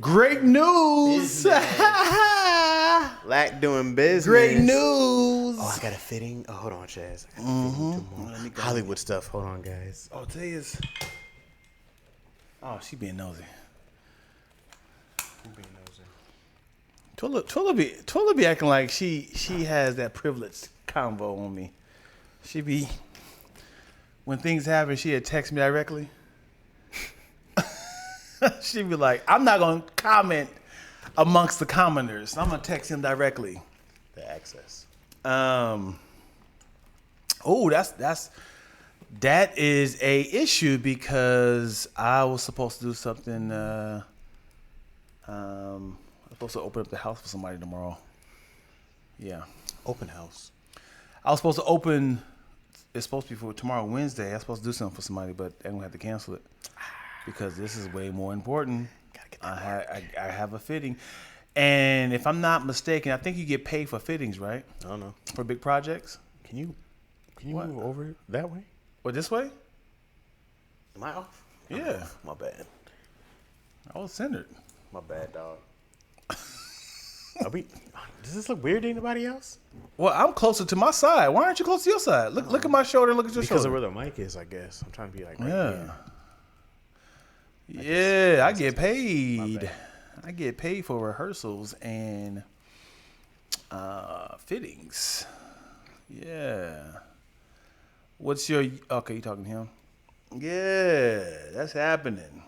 Great news. Lack doing business. Great news. Oh, I got a fitting. Oh, hold on, Chaz. I got a fitting tomorrow. Hollywood stuff. Hold on, guys. Oh, Taya's. Oh, she being nosy. Twilla be acting like she has that privileged convo on me. She be, when things happen, she'd text me directly. She'd be like, I'm not going to comment amongst the commoners. I'm going to text him directly. The access. Oh, that is a issue because I was supposed to do something. I'm supposed to open up the house for somebody tomorrow. Yeah. Open house. I was supposed to open. It's supposed to be for tomorrow, Wednesday. I was supposed to do something for somebody, but I'm gonna have to cancel it because this is way more important. Gotta get that I have a fitting, and if I'm not mistaken, I think you get paid for fittings, right? I don't know. For big projects. Can you What? move over that way? Or this way? Am I off? Yeah. My bad. I was centered. My bad, dog. Does this look weird to anybody else? Well, I'm closer to my side. Why aren't you close to your side? Look at my shoulder. Look at your Because shoulder. of where the mic is, I guess. I'm trying to be like right Yeah. here. Yeah, I get paid. My bad. I get paid for rehearsals and fittings. Yeah. What's your... Okay, you talking to him? Yeah, that's happening.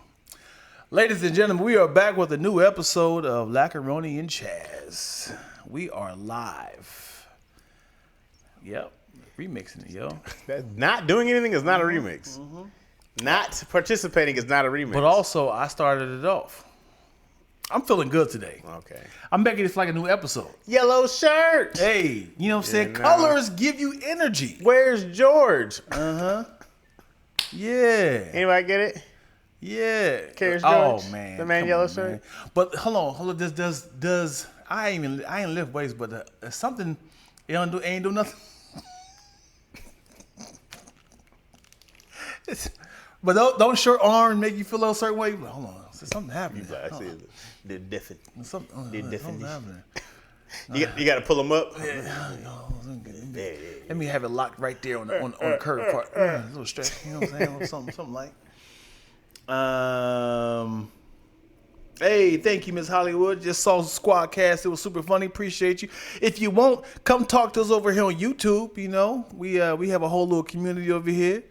Ladies and gentlemen, we are back with a new episode of Lacaroni and Chaz. We are live. Yep. Remixing it, yo. Not doing anything is not a remix. Not participating is not a remix. But also, I started it off. I'm feeling good today. Okay. I'm making this like a new episode. Yellow shirt. Hey, you know what I'm saying? nah. Colors give you energy. Where's George? Yeah. Anybody get it? Yeah. Cares Oh, George? man. The man Come yellow on, shirt? man. But hold on. Does I ain't lift weights, but something ain't do nothing. But don't short arm make you feel a certain way. Like, hold on, something happening. I see the different. Something happening. You got to pull them up. Let me have it locked right there on the curve part. A little stretch, you know what I'm saying? Something like. Hey, thank you, Miss Hollywood. Just saw Squadcast. It was super funny. Appreciate you. If you won't, come talk to us over here on YouTube. You know, we have a whole little community over here.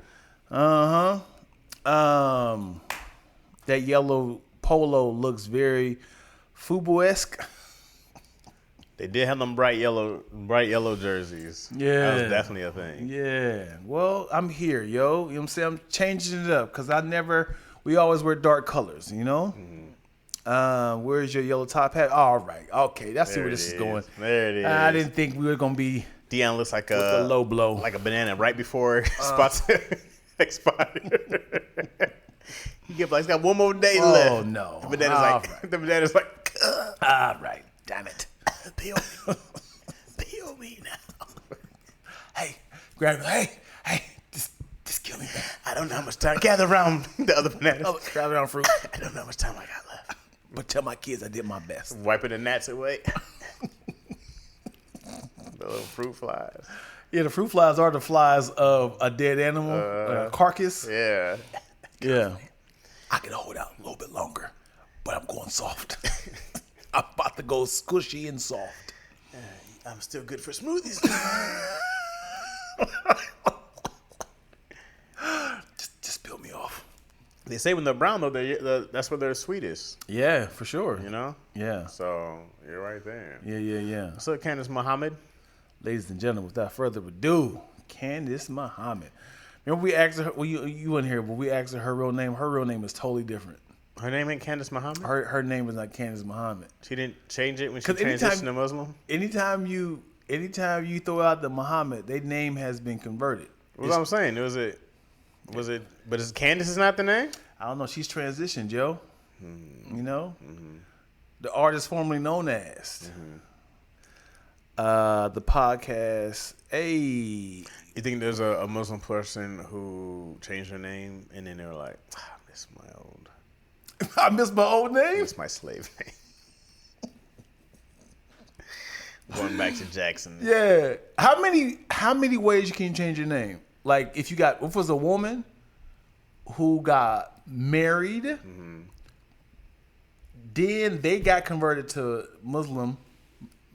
That yellow polo looks very Fubu-esque. They did have them bright yellow jerseys. Yeah. That was definitely a thing. Yeah. Well, I'm here, yo. You know what I'm saying? I'm changing it up because we always wear dark colors, you know? Where's your yellow top hat? All right. Okay. That's where this is going. There it is. I didn't think we were going to be Deion looks like a low blow. Like a banana right before spots expire. He's got one more day left. Oh, no. The banana's like, all right. Damn it. POV now. Hey, grab me. Hey, just kill me, man. I don't know how much time. Gather around the other bananas. Grab it on fruit. I don't know how much time I got left. But tell my kids I did my best. Wiping the gnats away. The little fruit flies. Yeah, the fruit flies are the flies of a dead animal, a carcass. Yeah. Yeah. I can hold out a little bit longer, but I'm going soft. I'm about to go squishy and soft. I'm still good for smoothies. Just peel me off. They say when they're brown, though, that's when they're sweetest. Yeah, for sure. You know? Yeah. So, you're right there. Yeah. What's up, Candace Muhammad? Ladies and gentlemen, without further ado, Candace Muhammad. Remember we asked her, well, you weren't here, but we asked her real name. Her real name is totally different. Her name ain't Candace Muhammad? Her name is not Candace Muhammad. She didn't change it when she transitioned to Muslim? Anytime you throw out the Muhammad, their name has been converted. What I'm saying, but is Candace is not the name? I don't know. She's transitioned, Joe. You know? The artist formerly known as. The podcast. Hey. You think there's a Muslim person who changed her name and then they were like, I miss my old. I miss my old name. It's my slave name. Going back to Jackson. Yeah. How many ways you can change your name? Like if it was a woman who got married, then they got converted to Muslim.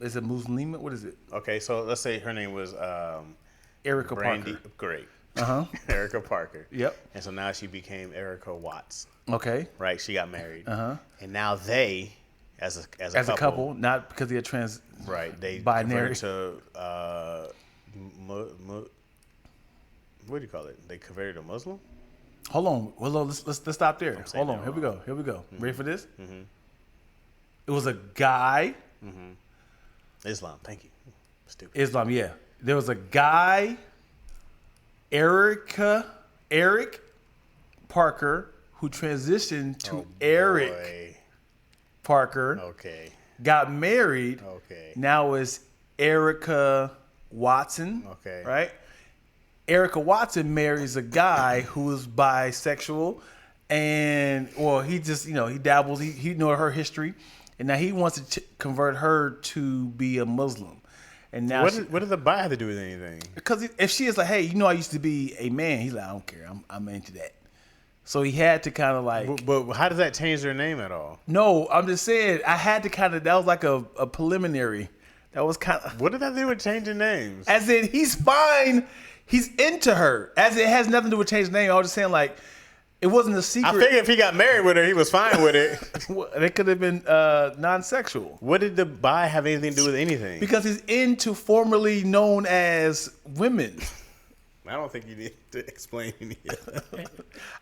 Is it Muslim? What is it? Okay, so let's say her name was Erica Brandy. Parker. Great. Uh-huh. Erica Parker. Yep. And so now she became Erica Watts. Okay. Right? She got married. Uh-huh. And now they, as a couple, not because they're trans. Right. They binary. converted to what do you call it? They converted to Muslim? Hold on. Let's stop there. saying Hold on. that Here we go. Mm-hmm. Ready for this? Mm-hmm. It was a guy. Mm-hmm. Islam. Thank you. Stupid. Islam, yeah. There was a guy, Eric Parker, who transitioned to Eric Boy. Parker, Okay. got married. Okay. Now it's Erica Watson. Okay. Right? Erica Watson marries a guy who is bisexual, and he just he dabbles. He know her history, and now he wants to convert her to be a Muslim. And now what does the bi have to do with anything? because if she is like, hey, I used to be a man, he's like, I don't care, I'm into that. So he had to kind of like. But how does that change their name at all? No, I'm just saying I had to kind of. That was like a preliminary. That was kind of. What did that do with changing names? As in, he's fine. He's into her. As it has nothing to do with changing name. I was just saying, like, it wasn't a secret. I figured if he got married with her, he was fine with it. It could have been non-sexual. What did the bi have anything to do with anything? Because he's into formerly known as women. I don't think you need to explain any of that.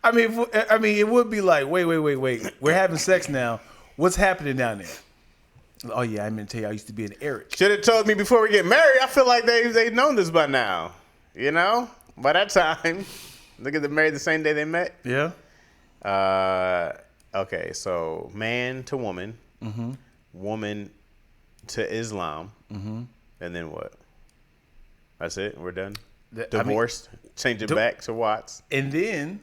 I mean, it would be like, wait. We're having sex now. What's happening down there? Oh yeah, I meant to tell you, I used to be an Eric. Should have told me before we get married. I feel like they've known this by now. By that time, look at them married the same day they met. Yeah. Okay, so man to woman, woman to Islam, and then what? That's it. We're done. Divorced. Change it back to Watts. And then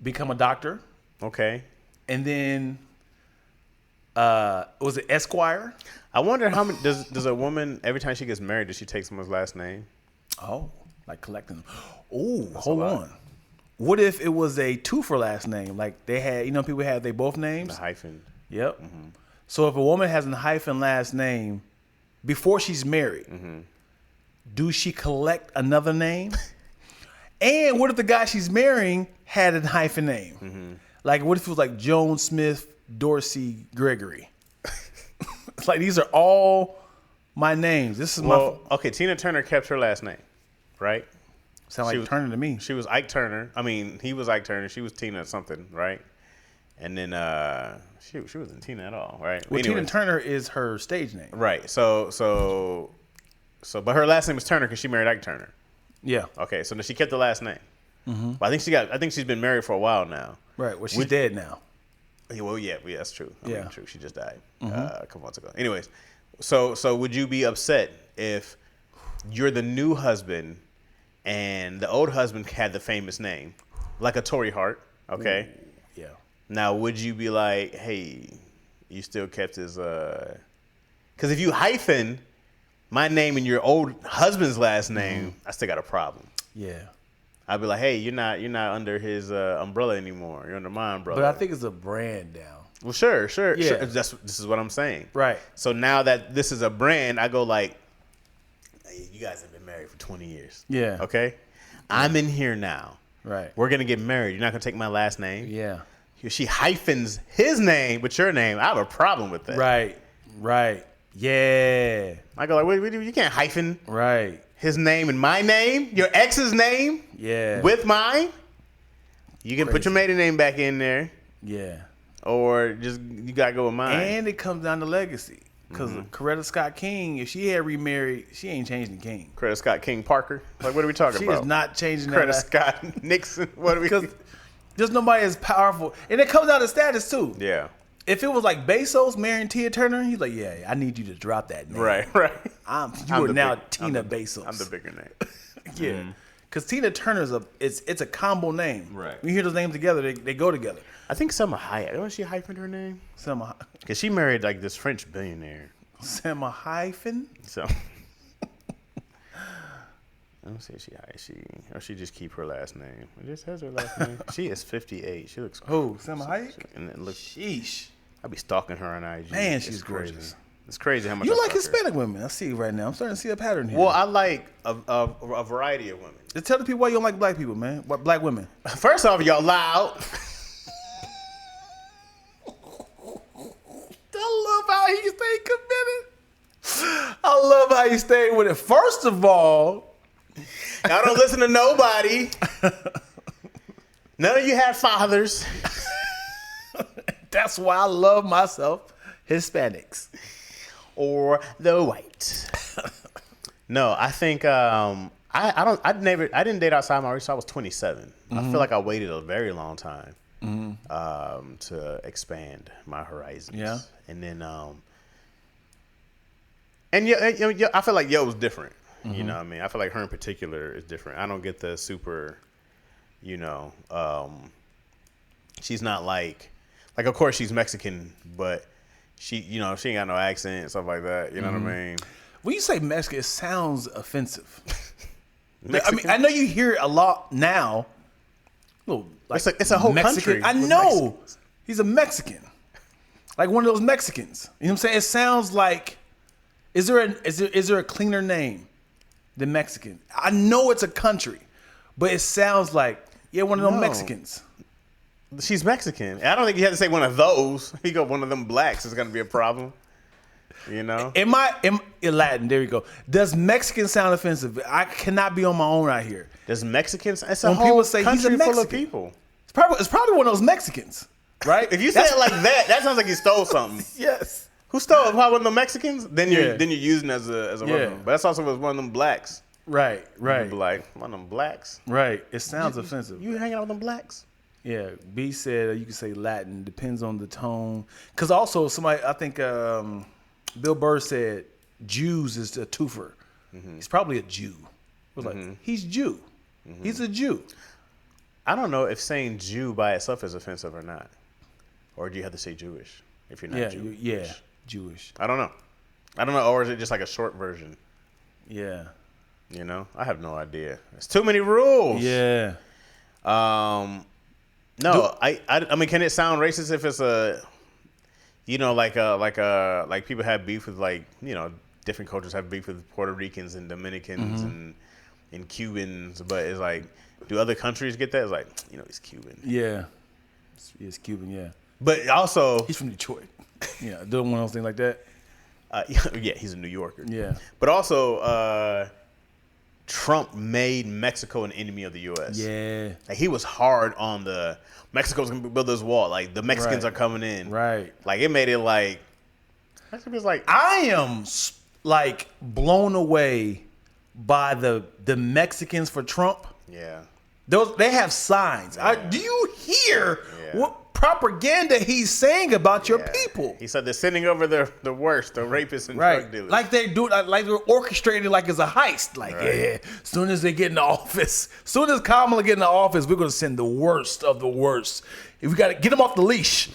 become a doctor. Okay. And then was it Esquire? I wonder how many does a woman every time she gets married does she take someone's last name? Oh, like collecting them. Oh, hold on. What if it was a two for last name? Like they had, people had they both names. The hyphen. Yep. So if a woman has a hyphen last name before she's married, do she collect another name? And what if the guy she's marrying had a hyphen name? Like what if it was like Joan Smith Dorsey Gregory? It's like these are all my names. This is okay. Tina Turner kept her last name, right? Sound like Turner to me. She was Ike Turner. I mean, he was Ike Turner. She was Tina something, right? And then she wasn't Tina at all, right? Well, Tina Turner is her stage name, right? So, but her last name is Turner because she married Ike Turner. Yeah. Okay, so she kept the last name. But I think she's been married for a while now. Right. Well, she's dead now. Well, yeah, that's true. I mean, true. She just died a couple months ago. Anyways, so would you be upset if you're the new husband and the old husband had the famous name, like a Tory Hart? Okay. Ooh, yeah. Now, would you be like, hey, you still kept his? Because if you hyphen my name and your old husband's last name, I still got a problem. Yeah. I'd be like, hey, you're not under his umbrella anymore. You're under my umbrella. But I think it's a brand now. Well, sure. Yeah. This is what I'm saying. Right. So now that this is a brand, I go like, hey, you guys have been married for 20 years. Yeah. Okay? I'm in here now. Right. We're going to get married. You're not going to take my last name? Yeah. She hyphens his name with your name. I have a problem with that. Right. Yeah. I go like, wait, you can't hyphen Right. his name and my name, your ex's name, with mine. You can put your maiden name back in there. Yeah. Or just you gotta go with mine. And it comes down to legacy. Because Coretta Scott King, if she had remarried, she ain't changing King. Coretta Scott King Parker. Like, what are we talking about? She is not changing Coretta that. Scott Nixon. What are we? Because there's nobody as powerful. And it comes down to status, too. Yeah. If it was like Bezos marrying Tia Turner, he's like, yeah, I need you to drop that name. Right. You are now Tina Bezos. I'm the bigger name. Yeah. because Tina Turner's it's a combo name. Right. When you hear those names together, they go together. I think Selma Hayek. Don't she hyphen her name? Because she married like this French billionaire. Selma hyphen. So. I don't see she just keep her last name. It just has her last name. She is 58. She looks. Who? Selma Hayek. And it looks. Sheesh. I be stalking her on IG. Man, she's crazy. gorgeous. It's crazy how much You like Hispanic women. I see right now. I'm starting to see a pattern here. Well, I like a variety of women. Just tell the people why you don't like black people, man. What black women? First off, y'all loud. I love how he stayed committed. I love how he stayed with it. First of all, y'all don't listen to nobody. None of you have fathers. That's why I love myself Hispanics. Or the white. No, I think I didn't date outside my race. So I was 27. I feel like I waited a very long time to expand my horizons. Yeah, and then and yeah, I feel like Yo was different. You know what I mean? I feel like her in particular is different. I don't get the super, she's not like of course she's Mexican, but she ain't got no accent, stuff like that. You know what I mean? When you say Mexican, it sounds offensive. I mean, I know you hear it a lot now. Little, like it's a whole Mexican. country. I know. He's a Mexican. Like one of those Mexicans. You know what I'm saying? It sounds like is there a cleaner name than Mexican? I know it's a country, but it sounds like one of those Mexicans. She's Mexican. I don't think you have to say one of those. You go one of them blacks is going to be a problem. Am Latin? There you go. Does Mexican sound offensive? I cannot be on my own right here. Does Mexicans? It's a when whole people say country he's a Mexican, full of people. It's probably one of those Mexicans, right? If you say it like that sounds like you stole something. Yes. Who stole it? Probably one of the Mexicans. Then you're using it as a weapon. But that's also one of them blacks. Right. You'd be like one of them blacks. Right. It sounds offensive. You hanging out with them blacks? Yeah, B said you can say Latin, depends on the tone. Because also somebody, I think Bill Burr said Jews is a twofer. He's probably a Jew. It was like, he's Jew. He's a Jew. I don't know if saying Jew by itself is offensive or not. Or do you have to say Jewish if you're not Jewish? Yeah, Jewish. I don't know. Or is it just like a short version? Yeah. I have no idea. There's too many rules. Yeah. No, I mean, can it sound racist if it's like people have beef with different cultures have beef with Puerto Ricans and Dominicans and Cubans, but it's like, do other countries get that? It's like, he's Cuban. Yeah, he's Cuban. Yeah, but also he's from Detroit. Doing one of those things like that. Yeah, he's a New Yorker. Yeah, but also Trump made Mexico an enemy of the U.S. Yeah. Like, he was hard on the Mexico's going to build this wall. Like, the Mexicans are coming in. Right. Like, it made it like, Mexico's like. I am, like, blown away by the Mexicans for Trump. Yeah. They have signs. Yeah. Do you hear what propaganda he's saying about your people? He said they're sending over the worst, the rapists and drug dealers. Like they do, like they're orchestrating like it's a heist. Like, as soon as they get in the office, as soon as Kamala get in the office, we're gonna send the worst of the worst. If we gotta get them off the leash,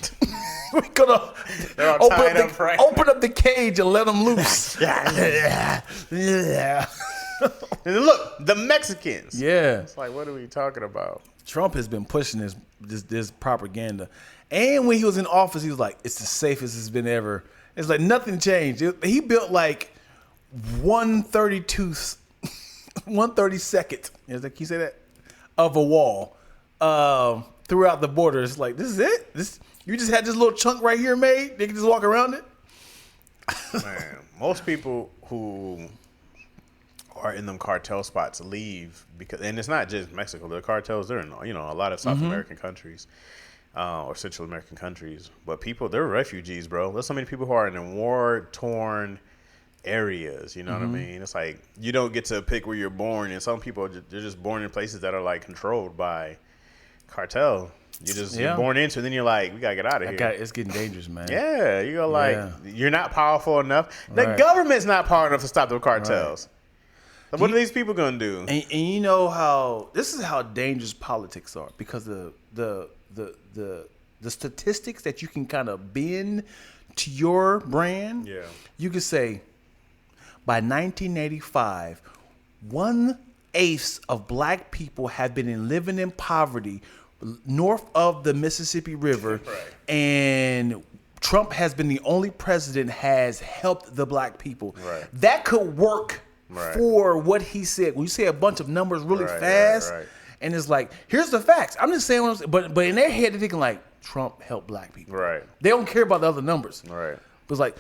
we're gonna open up the cage and let them loose. Yeah. And look, the Mexicans. Yeah. It's like, what are we talking about? Trump has been pushing this propaganda. And when he was in office, he was like, it's the safest it's been ever. It's like nothing changed. He built like 1/32nd, can you say that? Of a wall throughout the border. It's like, this is it? You just had this little chunk right here made? They can just walk around it? Man, most people who are in them cartel spots leave because, and it's not just Mexico. The cartels, they're in a lot of South American countries or Central American countries. But they're refugees, bro. There's so many people who are in war-torn areas. You know what I mean? It's like you don't get to pick where you're born, and some people they're just born in places that are like controlled by cartel. You're born into, and then you're like, we gotta get out of here. It's getting dangerous, man. Yeah, you go you're not powerful enough. The government's not powerful enough to stop the cartels. What are these people gonna do? And you know how this is how dangerous politics are, because the statistics that you can kind of bend to your brand. Yeah. You could say by 1985, 1/8 of black people have been living in poverty north of the Mississippi River, Right. and Trump has been the only president has helped the black people. Right. That could work Right. for what he said. When you say a bunch of numbers really Right, fast, right. and it's like, here's the facts. I'm just saying what I'm saying. But in their head, they're thinking like, Trump helped black people. Right. They don't care about the other numbers. Right. But it's like,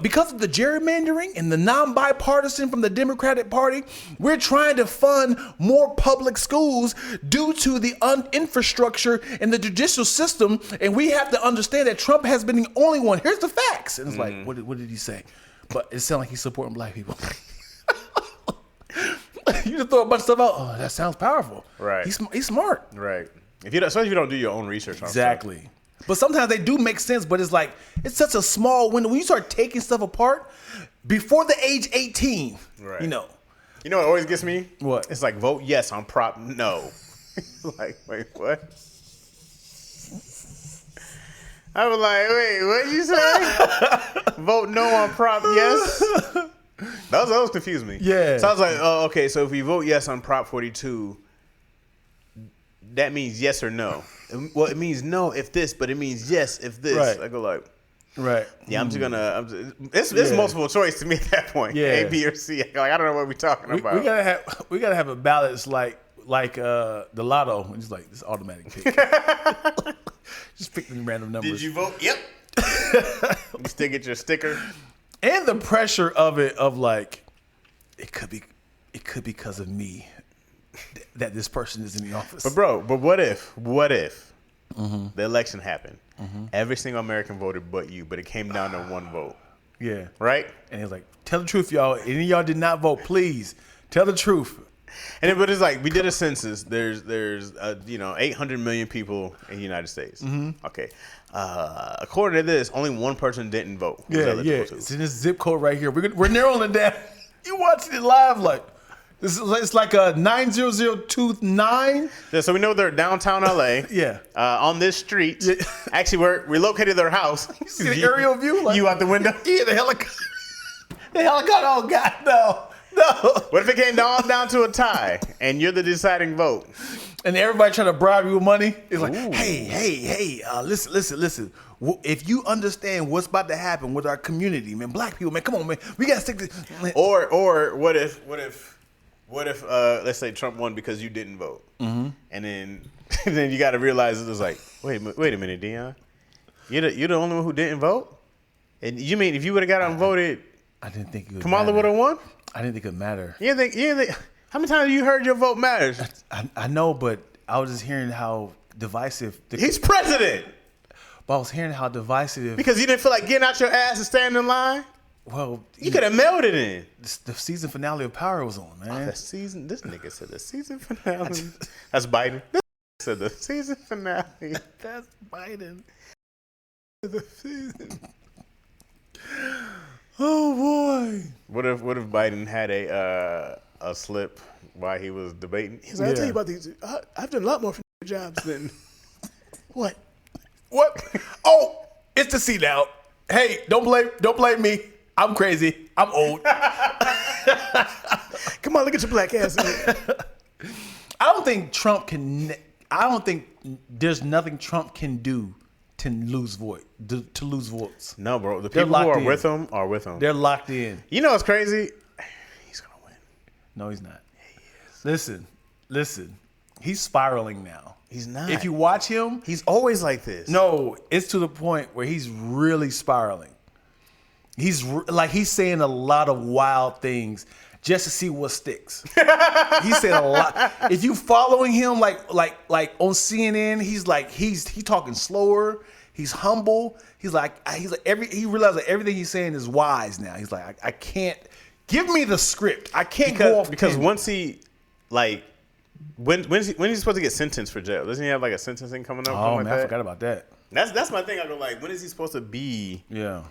because of the gerrymandering and the non-bipartisan from the Democratic Party, we're trying to fund more public schools due to the infrastructure and the judicial system, and we have to understand that Trump has been the only one. Here's the facts. And it's like, what did he say? But it sounds like he's supporting black people. You just throw a bunch of stuff out. Oh, that sounds powerful. Right. He's smart. Right. Especially if you don't do your own research on Exactly. stuff. But sometimes they do make sense, but it's like, it's such a small window. When you start taking stuff apart, before the age 18, Right. you know. You know what always gets me? What? It's like, vote yes on prop no. Like, wait, what? I was like, wait, what did you say? Vote no on prop yes? That was confused me. Yeah. So I was like, oh, okay, so if we vote yes on prop 42, that means yes or no. Well, it means no if this, but it means yes if this. Right. I go like, Right. yeah, I'm just gonna. It's multiple choice to me at that point. Yeah. A, B, or C. Like, I don't know what we're talking about. We gotta have a balance like the lotto. And just like this automatic pick. Just pick them random numbers. Did you vote? Yep. You still get your sticker. And the pressure of it, of like, it could be because of me that this person is in the office. But what if the election happened? Every single American voted but you, but it came down to one vote. Yeah. Right? And it's like, tell the truth, y'all. Any of y'all did not vote. Please tell the truth. But it's like, we did a census. There's 800 million people in the United States. Okay. According to this, only one person didn't vote. Yeah. It's in this zip code right here. We're narrowing it down. You watching it live like. It's like a 90029. Yeah, so we know they're downtown LA. Yeah. On this street. Yeah. Actually, we located their house. You see the aerial view? Like, you out the window? Yeah, the helicopter. The helicopter. Oh God, no. What if it came down to a tie and you're the deciding vote? And everybody trying to bribe you with money? It's like, hey, listen. If you understand what's about to happen with our community, man, black people, man, come on, man, we gotta stick to. Or what if let's say Trump won because you didn't vote, and then you got to realize it was like, wait a minute, Dion, you're the only one who didn't vote, and you mean if you would have got out and voted, I didn't think it would Kamala would have won. I didn't think it would matter. You didn't think? How many times have you heard your vote matters? I know, but I was just hearing how divisive. He's president. But I was hearing how divisive. Because you didn't feel like getting out your ass and standing in line. Well, you could have mailed it in. The season finale of Power was on, man. This nigga said the season finale. That's Biden. This nigga said the season finale. That's Biden. The season. Oh boy. What if Biden had a slip while he was debating? He's like, I'll tell you about these. I've done a lot more jobs than what? Oh, it's the C now. Hey, don't blame me. I'm crazy. I'm old. Come on, look at your black ass. I don't think there's nothing Trump can do to lose votes. No, bro. The people who are with him are with him. They're locked in. You know what's crazy? He's gonna win. No, he's not. Yeah, he is. Listen. He's spiraling now. He's not. If you watch him, he's always like this. No, it's to the point where he's really spiraling. He's saying a lot of wild things just to see what sticks. He's saying a lot. If you following him like on CNN, he's talking slower. He's humble. He realizes that everything he's saying is wise now. He's like, I can't give me the script. I can't go off because once he When is he supposed to get sentenced for jail? Doesn't he have like a sentencing coming up? Oh man, I forgot about that. That's my thing. I go like, when is he supposed to be? Yeah.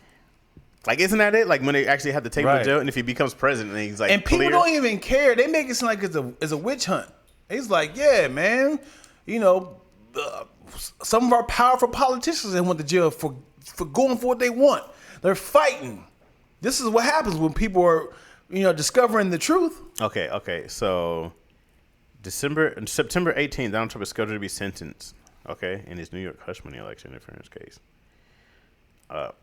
Like, isn't that it? Like when they actually have to take him Right. to jail, and if he becomes president, and he's like, And people clear. don't even care. They make it seem like it's a witch hunt. He's like, yeah, man, some of our powerful politicians have went to jail for going for what they want. They're fighting. This is what happens when people are, discovering the truth. Okay. So September 18th, Donald Trump is scheduled to be sentenced. Okay, in his New York hush money election interference case.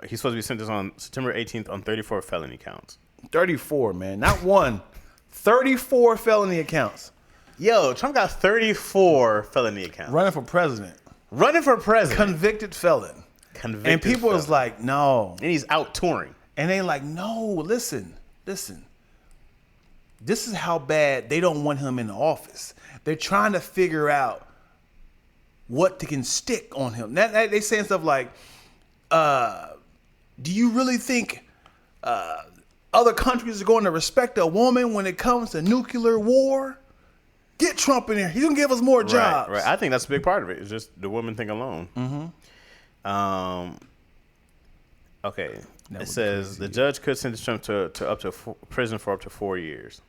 He's supposed to be sentenced on September 18th on 34 felony counts. 34, man, not one. 34 felony accounts. Yo, Trump got 34 felony accounts. Running for president. Convicted felon. And people was like, no. And he's out touring. And they like, no, listen. This is how bad they don't want him in the office. They're trying to figure out what can stick on him. They saying stuff like, do you really think other countries are going to respect a woman when it comes to nuclear war? Get Trump in here. He's going to give us more jobs. Right. I think that's a big part of it. It's just the woman thing alone. Mm-hmm. Okay. It says the judge could sentence Trump to up to prison for up to 4 years.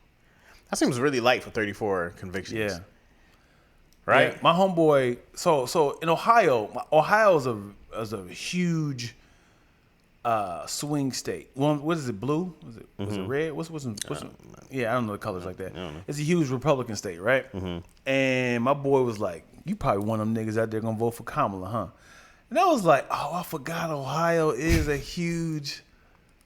That seems really light for 34 convictions. Yeah. Right? Yeah, my homeboy. So in Ohio is a huge swing state. What is it? Blue? Was it red? What's yeah, I don't know the colors like that. It's a huge Republican state, right? Mm-hmm. And my boy was like, "You probably one of them niggas out there gonna vote for Kamala, huh?" And I was like, "Oh, I forgot Ohio is a huge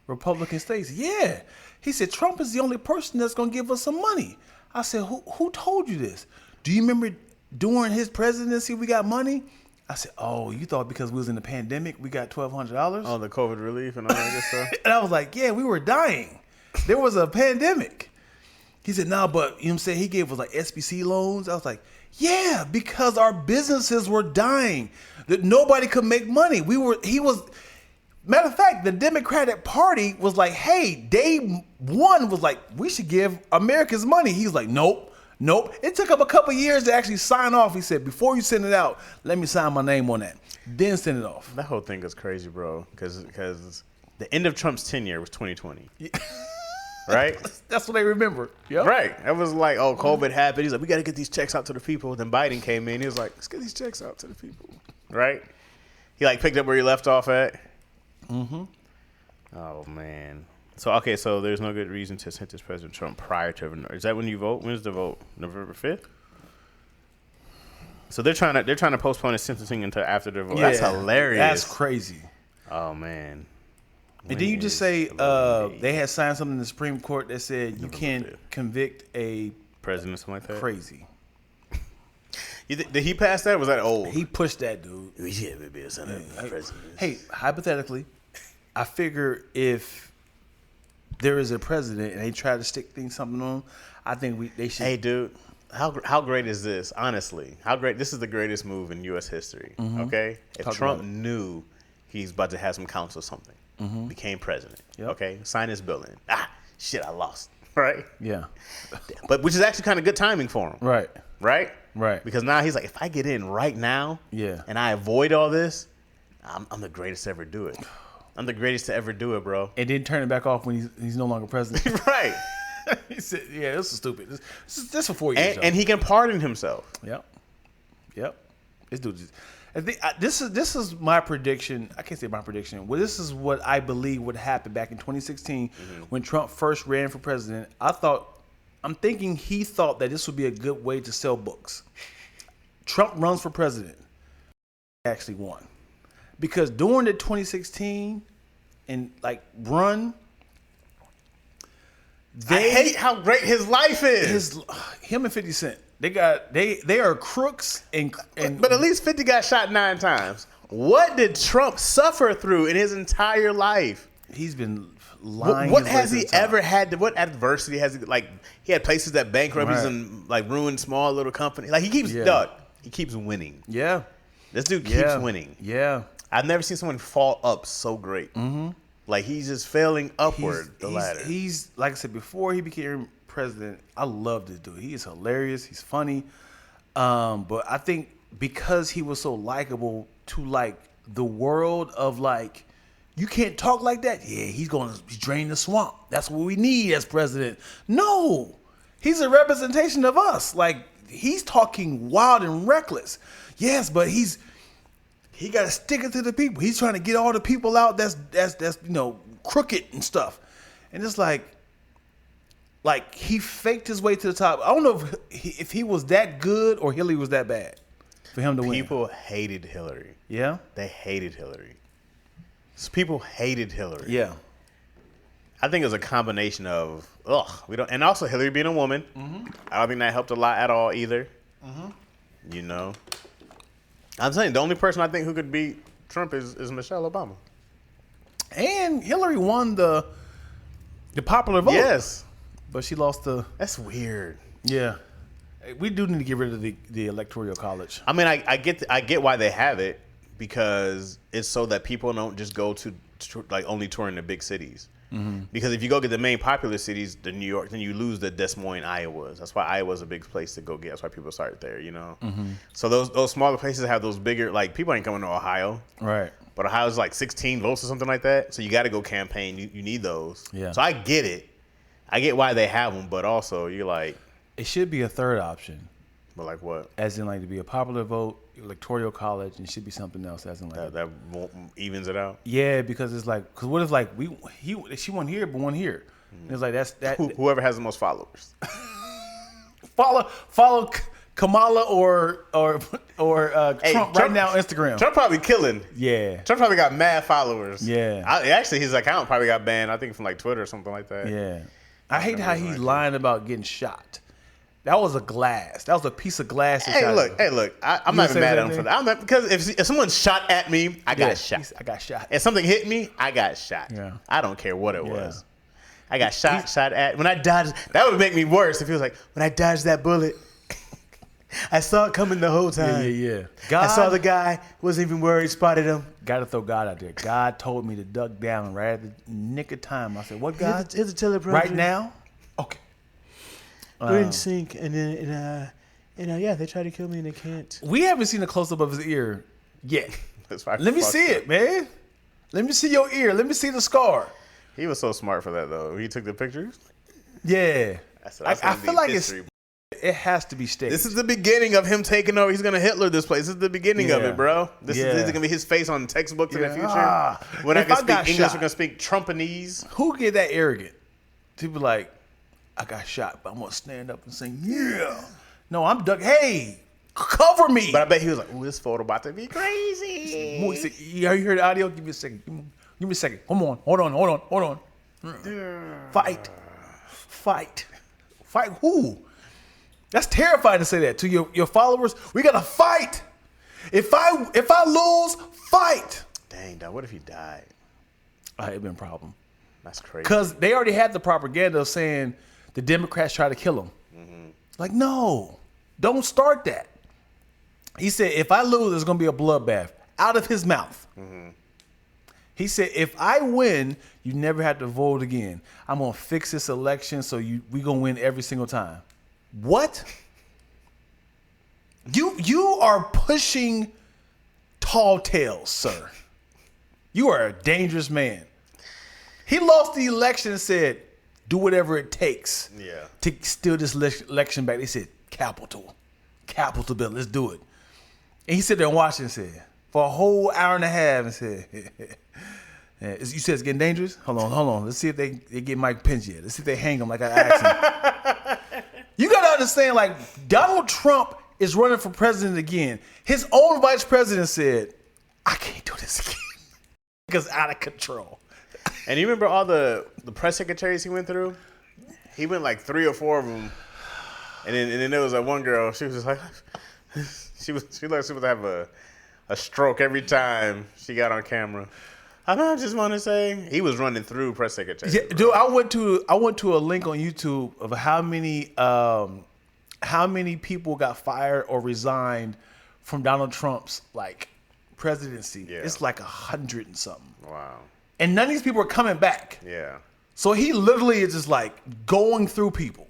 Republican state." Yeah. He said Trump is the only person that's gonna give us some money. I said, "Who told you this? Do you remember during his presidency we got money?" I said, "Oh, you thought because we was in the pandemic we got $1,200?" Oh, the COVID relief and all that good stuff. And I was like, "Yeah, we were dying. There was a pandemic." He said, "No, but you know what I'm saying? He gave us like SBC loans." I was like, "Yeah, because our businesses were dying. That nobody could make money. Matter of fact, the Democratic Party was like, hey, day one was like, we should give Americans money." He's like, nope. It took him a couple years to actually sign off. He said, before you send it out, let me sign my name on that. Then send it off. That whole thing is crazy, bro. Because the end of Trump's tenure was 2020. Right? That's what they remember. Yep. Right. That was like, oh, COVID happened. He's like, we got to get these checks out to the people. Then Biden came in. He was like, let's get these checks out to the people. Right? He like picked up where he left off at. Mm-hmm. Oh, man. So there's no good reason to sentence President Trump prior to. Is that when you vote? When's the vote? November 5th? So they're trying to postpone his sentencing until after the vote. Yeah, that's hilarious. That's crazy. Oh, man. And did you just say they had signed something in the Supreme Court that said you can't convict a president, something like that? Crazy. Did he pass that? Or was that old? He pushed that, dude. Yeah, maybe it's president. Hey, hypothetically, I figure if there is a president and they try to stick something on him, I think they should. Hey, dude, how great is this? Honestly, how great? This is the greatest move in U.S. history. Mm-hmm. Okay, if Trump knew he's about to have some counts or something, became president. Yep. Okay, sign his bill in. Shit, I lost. Right. Yeah. But which is actually kind of good timing for him. Right. Right. Right. Because now he's like, if I get in right now, and I avoid all this, I'm the greatest to ever do it. I'm the greatest to ever do it, bro. And then turn it back off when he's no longer president. Right. He said, "Yeah, this is stupid. This is for 4 years." And he can pardon himself. Yep. This dude. This is my prediction. I can't say my prediction. Well, this is what I believe would happen back in 2016 when Trump first ran for president. I'm thinking he thought that this would be a good way to sell books. Trump runs for president. He actually won. Because during the 2016 and run, I hate how great his life is. Him and 50 Cent. They are crooks but at least 50 got shot 9 times. What did Trump suffer through in his entire life? He's been lying. What has he ever had? What adversity has he he had places that bankrupted and ruined small little companies. He keeps winning. Yeah. This dude keeps winning. Yeah. I've never seen someone fall up so great. Mm-hmm. He's just failing upward the ladder. He's like I said before he became president. I love this dude. He is hilarious. He's funny. But I think because he was so likable to the world of You can't talk like that. Yeah, he's going to drain the swamp. That's what we need as president. No, he's a representation of us. Like, he's talking wild and reckless. Yes, but he got to stick it to the people. He's trying to get all the people out that's crooked and stuff. And it's like he faked his way to the top. I don't know if he was that good or Hillary was that bad for him to win. People hated Hillary. Yeah? They hated Hillary. People hated Hillary. Yeah. I think it was a combination of and also Hillary being a woman. Mm-hmm. I don't think that helped a lot at all either. Mm-hmm. I'm saying the only person I think who could beat Trump is Michelle Obama. And Hillary won the popular vote. Yes, but she lost the. That's weird. Yeah, we do need to get rid of the electoral college. I mean, I get why they have it, because it's so that people don't just go to like only touring the big cities. Mm-hmm. Because if you go get the main popular cities, the New York, then you lose the Des Moines, Iowas. That's why Iowa's a big place to go get. That's why people start there, Mm-hmm. So those smaller places have those bigger, like, people ain't coming to Ohio. Right. But Ohio's like 16 votes or something like that. So you got to go campaign. You need those. Yeah. So I get it. I get why they have them, but also you're like. It should be a third option. But like what? As in, like, to be a popular vote, electoral college, and it should be something else. As in, like that evens it out. Yeah, because it's like, because what if, like, she won here but one here? Mm-hmm. It's like that. Whoever has the most followers. follow Kamala or Trump right now on Instagram. Trump probably killing. Yeah. Trump probably got mad followers. Yeah. Actually, his account probably got banned, I think, from like Twitter or something like that. Yeah. I hate how he's lying about getting shot. That was a glass. That was a piece of glass. Hey, look. I'm not even mad at him for that. Because if someone shot at me, I got shot. I got shot. If something hit me, I got shot. Yeah. I don't care what it was. I got shot at. When I dodged, that would make me worse if he was like, when I dodged that bullet, I saw it coming the whole time. Yeah. I saw the guy, wasn't even worried, spotted him. Got to throw God out there. God told me to duck down right at the nick of time. I said, what, God? Here's a teleprompter. Right now? Okay. We're in sync, and then they try to kill me and they can't. We haven't seen a close up of his ear yet. Let me see up. It, man. Let me see your ear. Let me see the scar. He was so smart for that, though. He took the pictures. Yeah, I feel like it has to be staged. This is the beginning of him taking over. He's gonna Hitler this place. This is the beginning of it, bro. This is gonna be his face on textbooks in the future. When I can speak English, we're gonna speak Trumpanese. Who get that arrogant? To be like, I got shot, but I'm gonna stand up and sing, yeah. No, I'm duck. Hey, cover me. But I bet he was like, "Ooh, this photo about to be crazy." You heard the audio? Give me a second. Give me a second. Come on. Hold on. Fight who? That's terrifying to say that to your followers. We gotta fight. If I lose, fight. Dang, dog. What if he died? It'd been a problem. That's crazy. Because they already had the propaganda of saying the Democrats try to kill him. Mm-hmm. Like, no, don't start that. He said, if I lose, there's going to be a bloodbath out of his mouth. Mm-hmm. He said, if I win, you never have to vote again. I'm going to fix this election so we going to win every single time. What? You are pushing tall tales, sir. You are a dangerous man. He lost the election and said, do whatever it takes to steal this election back. They said, capital bill, let's do it. And he sat there and watched it and said, for a whole hour and a half, and said, you said it's getting dangerous? Hold on. Let's see if they get Mike Pence yet. Let's see if they hang him like I asked him. You got to understand, like, Donald Trump is running for president again. His own vice president said, I can't do this again. Because out of control. And you remember all the press secretaries he went through? He went like 3 or 4 of them. And then there was that one girl, she was just like, she was to have a stroke every time she got on camera. I just want to say he was running through press secretaries. Yeah, dude, I went to a link on YouTube of how many people got fired or resigned from Donald Trump's like presidency. Yeah. It's like 100 and something. Wow. And none of these people are coming back. Yeah. So he literally is just like going through people.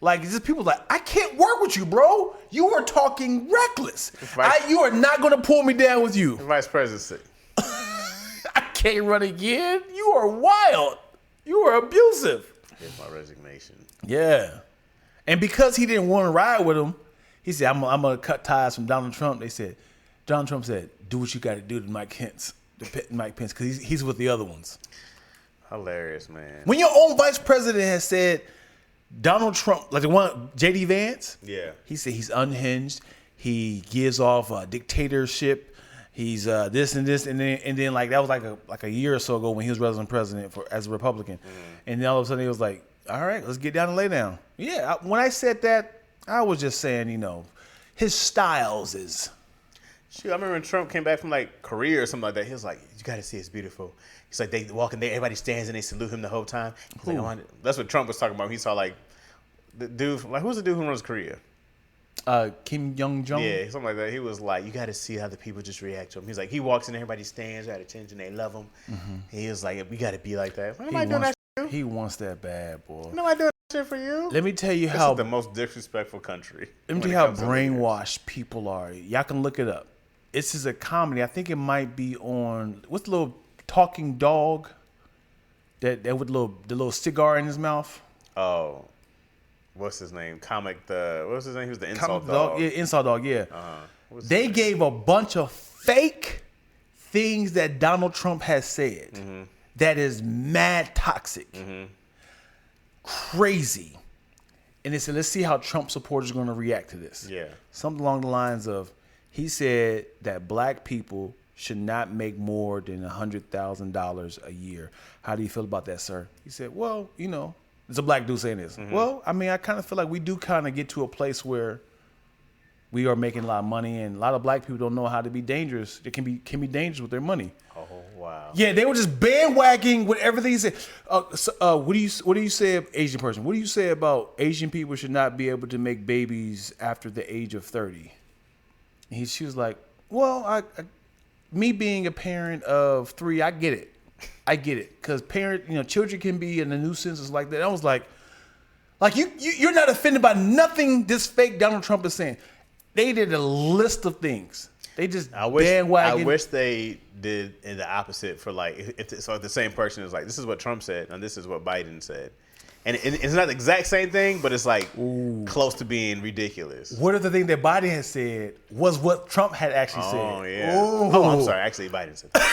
Like, just people like, I can't work with you, bro. You are talking reckless. You are not going to pull me down with you. Vice presidency. I can't run again. You are wild. You are abusive. Here's my resignation. Yeah. And because he didn't want to ride with him, he said, I'm going to cut ties from Donald Trump. Donald Trump said, do what you got to do to Mike Pence, because he's with the other ones. Hilarious, man. When your own vice president has said, Donald Trump, like the one, J.D. Vance, Yeah. he said he's unhinged. He gives off a dictatorship. He's this and this, and then like that was like a year or so ago when he was president as a Republican, and then all of a sudden he was like, "All right, let's get down and lay down." Yeah, when I said that, I was just saying, his styles is. Shoot, I remember when Trump came back from like Korea or something like that. He was like, "You got to see, it's beautiful." He's like, they walk in there, everybody stands and they salute him the whole time. He's like, that's what Trump was talking about. He saw like the dude, like who's the dude who runs Korea? Kim Jong-un? Yeah, something like that. He was like, you got to see how the people just react to him. He's like, he walks in, everybody stands, got attention, they love him. Mm-hmm. He was like, we got to be like that. Why am I doing that for you? He wants that bad, boy. No, I doing that shit for you. Let me tell you this how is the most disrespectful country. Let me tell you how brainwashed people are. Y'all can look it up. This is a comedy. I think it might be on what's the little talking dog that with the little cigar in his mouth. Oh. What's his name? What's his name? He was the insult dog. Yeah, insult dog. Yeah. They gave a bunch of fake things that Donald Trump has said that is mad toxic, crazy, and they said, let's see how Trump supporters are going to react to this. Yeah. Something along the lines of, he said that black people should not make more than $100,000 a year. How do you feel about that, sir? He said, well, it's a black dude saying this. Well, I mean, I kind of feel like we do kind of get to a place where we are making a lot of money, and a lot of black people don't know how to be dangerous. They can be dangerous with their money. Oh wow. Yeah, they were just bandwagging with everything he said. What do you say, Asian person? What do you say about Asian people should not be able to make babies after the age of 30? And she was like, well, me being a parent of 3, I get it. Because children can be in a nuisance like that. I was like you're not offended by nothing this fake Donald Trump is saying. They did a list of things. They just bandwagon. I wish they did in the opposite for like if the same person is like, this is what Trump said and this is what Biden said. And it's not the exact same thing, but it's like close to being ridiculous. What if the thing that Biden has said was what Trump had actually said? Oh, yeah. Oh, I'm sorry. Actually, Biden said that.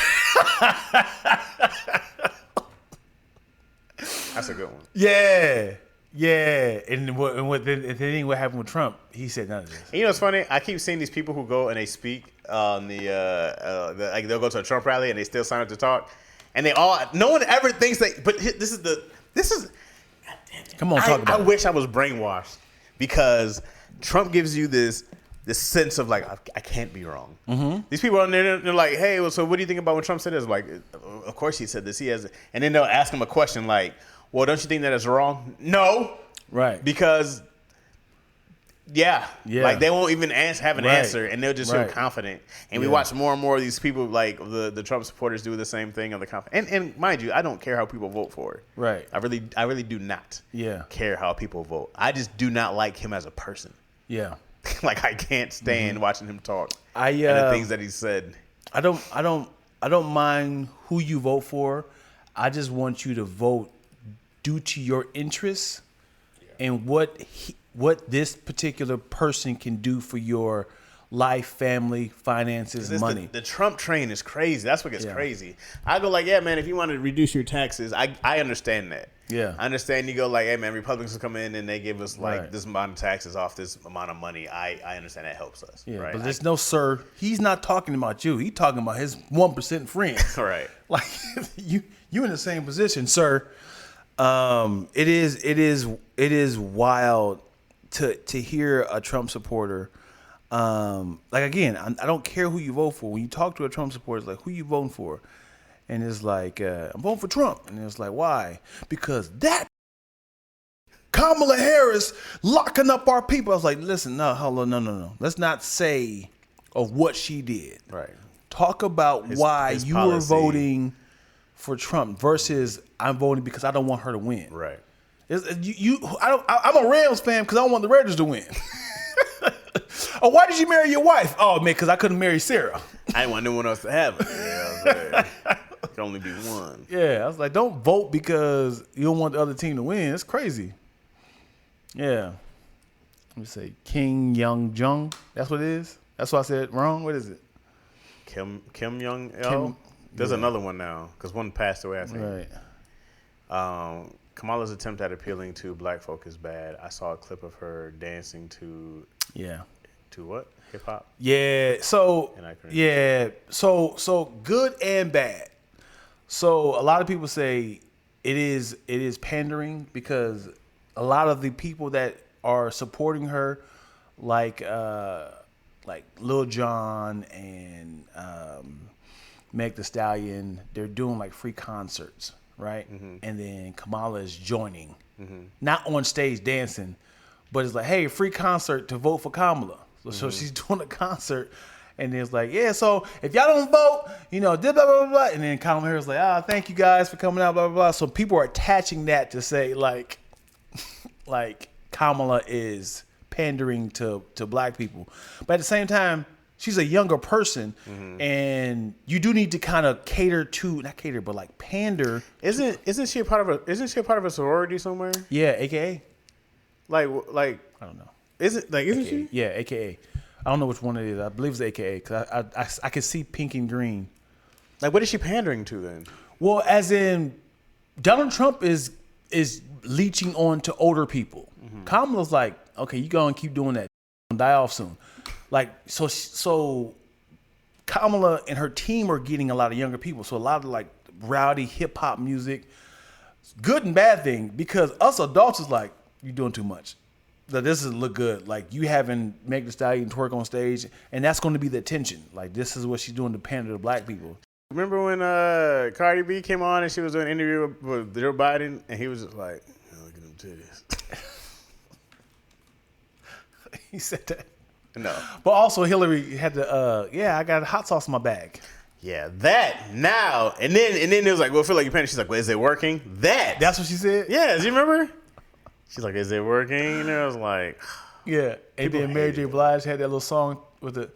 That's a good one. Yeah. And what happened with Trump? He said none of this. And what's funny? I keep seeing these people who go and they speak on like they'll go to a Trump rally and they still sign up to talk, and no one ever thinks that. But this is. Come on, talk about it. I wish I was brainwashed, because Trump gives you this sense of like, I can't be wrong. Mm-hmm. These people are there, they're like, hey, well, so what do you think about when Trump said this? Like, of course he said this. He has, and then they'll ask him a question like, well, don't you think that is wrong? No, right? Because like they won't even have an answer, and they'll just feel confident. And we watch more and more of these people, like the Trump supporters, do the same thing on the confidence. And mind you, I don't care how people vote for it. Right. I really do not. Care how people vote. I just do not like him as a person. Yeah. Like I can't stand watching him talk. And the things that he said. I don't mind who you vote for. I just want you to vote due to your interests and what this particular person can do for your life, family, finances, money. The Trump train is crazy. That's what gets crazy. I go like, yeah, man, if you want to reduce your taxes, I understand that. Yeah. I understand you go like, hey, man, Republicans will come in and they give us like this amount of taxes off this amount of money. I understand that helps us. Yeah, right? but there's no sir. He's not talking about you. He's talking about his 1% friends. Right. Like you in the same position, sir. It is wild to hear a Trump supporter. Like again, I don't care who you vote for. When you talk to a Trump supporter, it's like, who you voting for? And it's like, I'm voting for Trump. And it's like, why? Because that Kamala Harris locking up our people. I was like, listen, no. Let's not say of what she did. Right. Talk about why you were voting for Trump versus I'm voting because I don't want her to win. Right. I'm a Rams fan because I don't want the Raiders to win. Oh, why did you marry your wife? Oh, man, because I couldn't marry Sarah. I didn't want no one else to have it. You know what I'm saying? Can only be one. Yeah, I was like, don't vote because you don't want the other team to win. It's crazy. Yeah. Let me say King Young Jung. That's what it is. That's what I said wrong. What is it? Kim Young El. There's another one now because one passed away. I think. Right. Kamala's attempt at appealing to black folk is bad. I saw a clip of her dancing to. Yeah. To what? Hip hop. Yeah. So. Yeah. So good and bad. So a lot of people say it is pandering because a lot of the people that are supporting her, like Lil Jon and Meg Thee Stallion, they're doing like free concerts, right? Mm-hmm. And then Kamala is joining, not on stage dancing, but it's like, hey, free concert to vote for Kamala. So she's doing a concert. And it's like, yeah, so if y'all don't vote, blah, blah, blah, blah. And then Kamala Harris like, thank you guys for coming out, blah, blah, blah. So people are attaching that to say, like Kamala is pandering to black people. But at the same time, she's a younger person. And you do need to kind of not cater, but like pander. Isn't she a part of a sorority somewhere? Yeah, AKA. Like I don't know. Isn't she? Yeah, AKA. I don't know which one it is. I believe it's AKA because I can see pink and green. Like, what is she pandering to then? Well, as in, Donald Trump is leeching on to older people. Kamala's like, okay, you go and keep doing that. You'll die off soon. Like, so Kamala and her team are getting a lot of younger people. So a lot of like rowdy hip hop music, good and bad thing, because us adults is like, you're doing too much. That this doesn't look good. Like, you having Meg Thee Stallion twerk on stage, and that's going to be the attention. Like, this is what she's doing to pander to black people. Remember when Cardi B came on and she was doing an interview with Joe Biden, and he was just like, look at them titties. He said that. No. But also Hillary had to, I got hot sauce in my bag. Yeah, that now. And then it was like, well, I feel like you're pandering. She's like, well, is it working? That's what she said? Yeah, do you remember? She's like, is it working? And I was like, yeah. And then Mary J. Blige had that little song with the,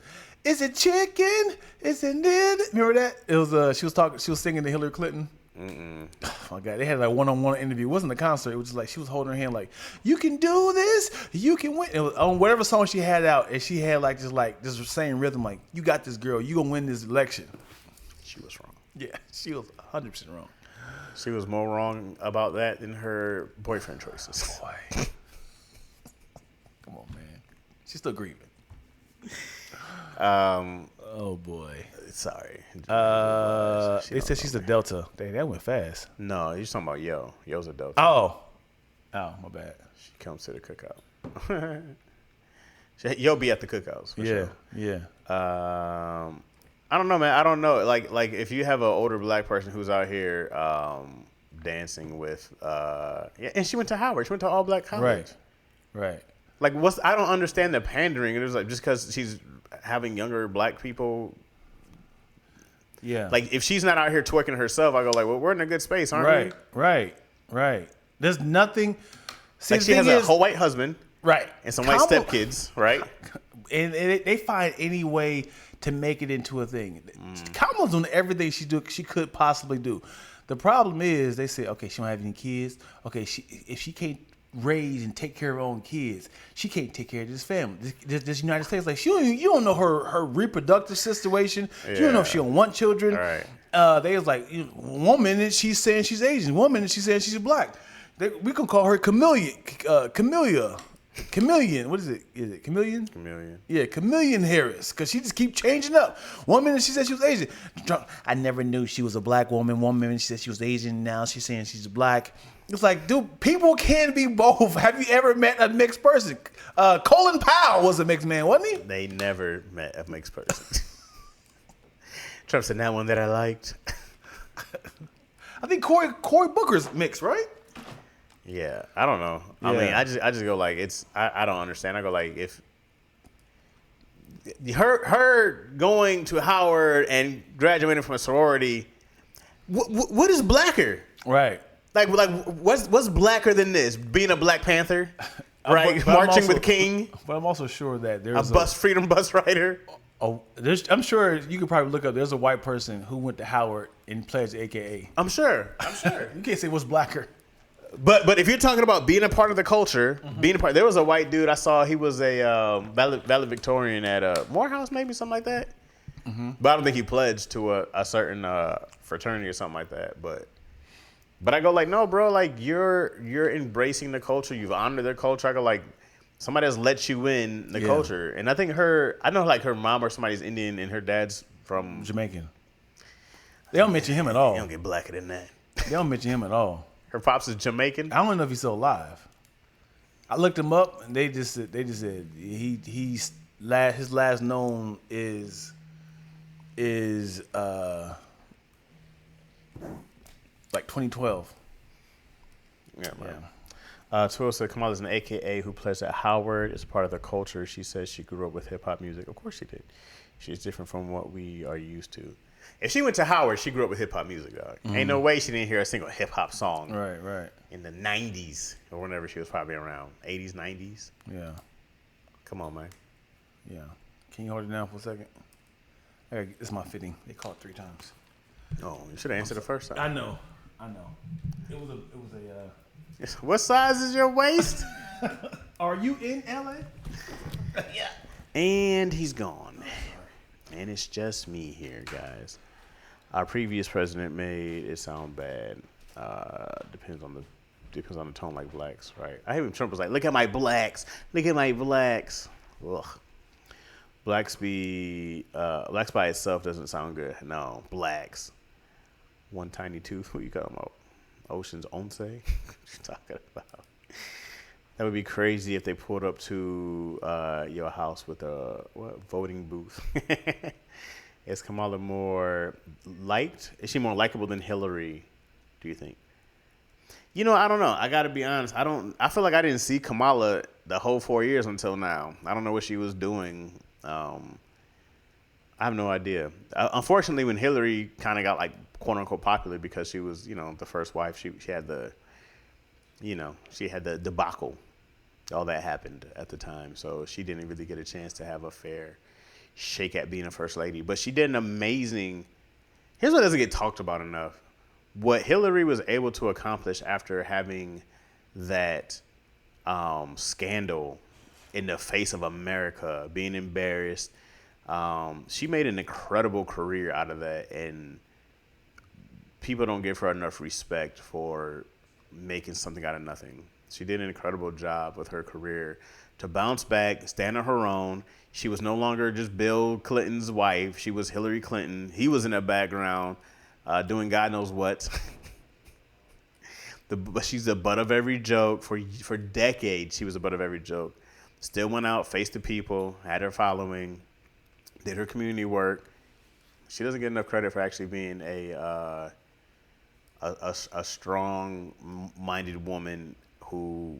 is it chicken? Isn't it? Remember that? It was she was singing to Hillary Clinton. Oh my God, they had like a one-on-one interview. It wasn't a concert. It was just like she was holding her hand like, you can do this, you can win. It was on whatever song she had out, and she had like this same rhythm, like, you got this, girl, you gonna win this election. She was wrong. Yeah, she was 100% wrong. She was more wrong about that than her boyfriend choices. Boy. Come on, man. She's still grieving. Oh, boy. Sorry. They said she's a Delta. Dang, that went fast. No, you're talking about Yo. Yo's a Delta. Oh, my bad. She comes to the cookout. Yo be at the cookouts. For sure. Yeah. I don't know, man. I don't know. Like if you have an older black person who's out here dancing with, and she went to Howard. She went to all black college. Right. Like, I don't understand the pandering. It was like just because she's having younger black people. Yeah. Like, if she's not out here twerking herself, I go like, well, we're in a good space, aren't we? Right. There's nothing. See, like, she has a whole white husband. Right. And some white stepkids, right? And they find any way to make it into a thing. Kamala's doing everything she could possibly do. The problem is they say, okay, she don't have any kids. Okay, if she can't raise and take care of her own kids, she can't take care of this family. This United States, like, you don't know her reproductive situation. Yeah. You don't know if she don't want children. Right. They was like, one minute she's saying she's Asian, one minute she's saying she's black. We can call her Chameleon. What is it? Is it Chameleon? Chameleon. Yeah, Chameleon Harris, because she just keep changing up. One minute she said she was Asian. I never knew she was a black woman. One minute she said she was Asian. Now she's saying she's black. It's like, dude, people can be both. Have you ever met a mixed person? Colin Powell was a mixed man, wasn't he? They never met a mixed person. Trump said, that one that I liked. I think Cory Booker's mixed, right? Yeah, I don't know. Yeah. I mean, I just go like, I don't understand. I go like, if her going to Howard and graduating from a sorority, what is blacker? Right. Like what's blacker than this? Being a Black Panther, right? Marching with King. But I'm also sure that there's a freedom bus rider. Oh, I'm sure you could probably look up. There's a white person who went to Howard and pledged AKA. I'm sure. You can't say what's blacker. But if you're talking about being a part of the culture, being a part, there was a white dude I saw. He was a valedictorian at Morehouse, maybe something like that. But I don't think he pledged to a certain fraternity or something like that. But I go like, no, bro, like you're embracing the culture. You've honored their culture. I go like, somebody has let you in the culture. And I think I know like her mom or somebody's Indian and her dad's from Jamaican. They don't mention him at all. They don't get blacker than that. They don't mention him at all. Her pops is Jamaican. I don't know if he's still alive. I looked him up and they just said his last known is like 2012. Yeah, right. Twill said Kamala is an AKA who pledged at Howard. It's part of the culture. She says she grew up with hip hop music. Of course she did. She's different from what we are used to. If she went to Howard, she grew up with hip hop music, dog. Ain't no way she didn't hear a single hip hop song. Right. In the 90s or whenever she was probably around. 80s, 90s. Yeah. Come on, man. Yeah. Can you hold it down for a second? It's my fitting. They called 3 times. Oh, you should have answered the first time. I know. It was a What size is your waist? Are you in LA? Yeah. And he's gone. And it's just me here, guys. Our previous president made it sound bad. Depends on the tone, like blacks, right? I hate when Trump was like, "Look at my blacks, look at my blacks." Ugh. Blacks by itself doesn't sound good. No, blacks. One tiny tooth. What you talking about? Ocean's Once? What you talking about? That would be crazy if they pulled up to your house with a voting booth. Is Kamala more liked? Is she more likable than Hillary, do you think? You know, I don't know. I got to be honest. I feel like I didn't see Kamala the whole 4 years until now. I don't know what she was doing. I have no idea. Unfortunately, when Hillary kind of got like quote unquote popular because she was, the first wife, she had the debacle. All that happened at the time. So she didn't really get a chance to have a fair shake at being a first lady. But she did an amazing, here's what doesn't get talked about enough. What Hillary was able to accomplish after having that scandal in the face of America, being embarrassed, she made an incredible career out of that. And people don't give her enough respect for making something out of nothing. She did an incredible job with her career to bounce back, stand on her own. She was no longer just Bill Clinton's wife. She was Hillary Clinton. He was in the background doing God knows what. But she's the butt of every joke. For decades, she was the butt of every joke. Still went out, faced the people, had her following, did her community work. She doesn't get enough credit for actually being a strong-minded woman who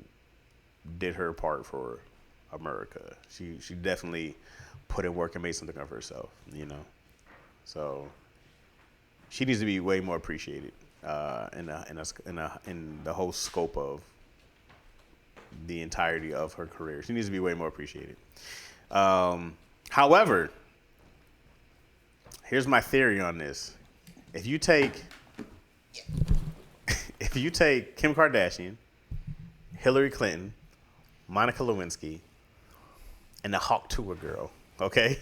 did her part for America. She definitely put in work and made something of herself, So she needs to be way more appreciated in the whole scope of the entirety of her career. She needs to be way more appreciated. However, here's my theory on this. If you take Kim Kardashian, Hillary Clinton, Monica Lewinsky, and the Hawk Tour girl, okay?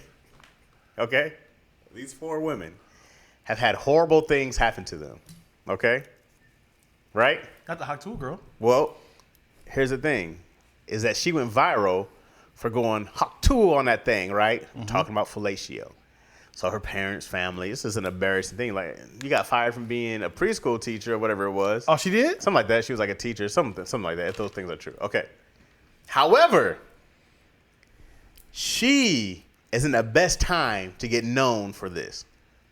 These 4 women have had horrible things happen to them, okay? Right? Not the Hawk Tour girl. Well, here's the thing, is that she went viral for going Hawk Tour on that thing, right? Mm-hmm. Talking about fellatio. So her parents, family, this is an embarrassing thing. Like, you got fired from being a preschool teacher or whatever it was. Oh, she did? Something like that. She was like a teacher, something like that, if those things are true. Okay. However, she is in the best time to get known for this.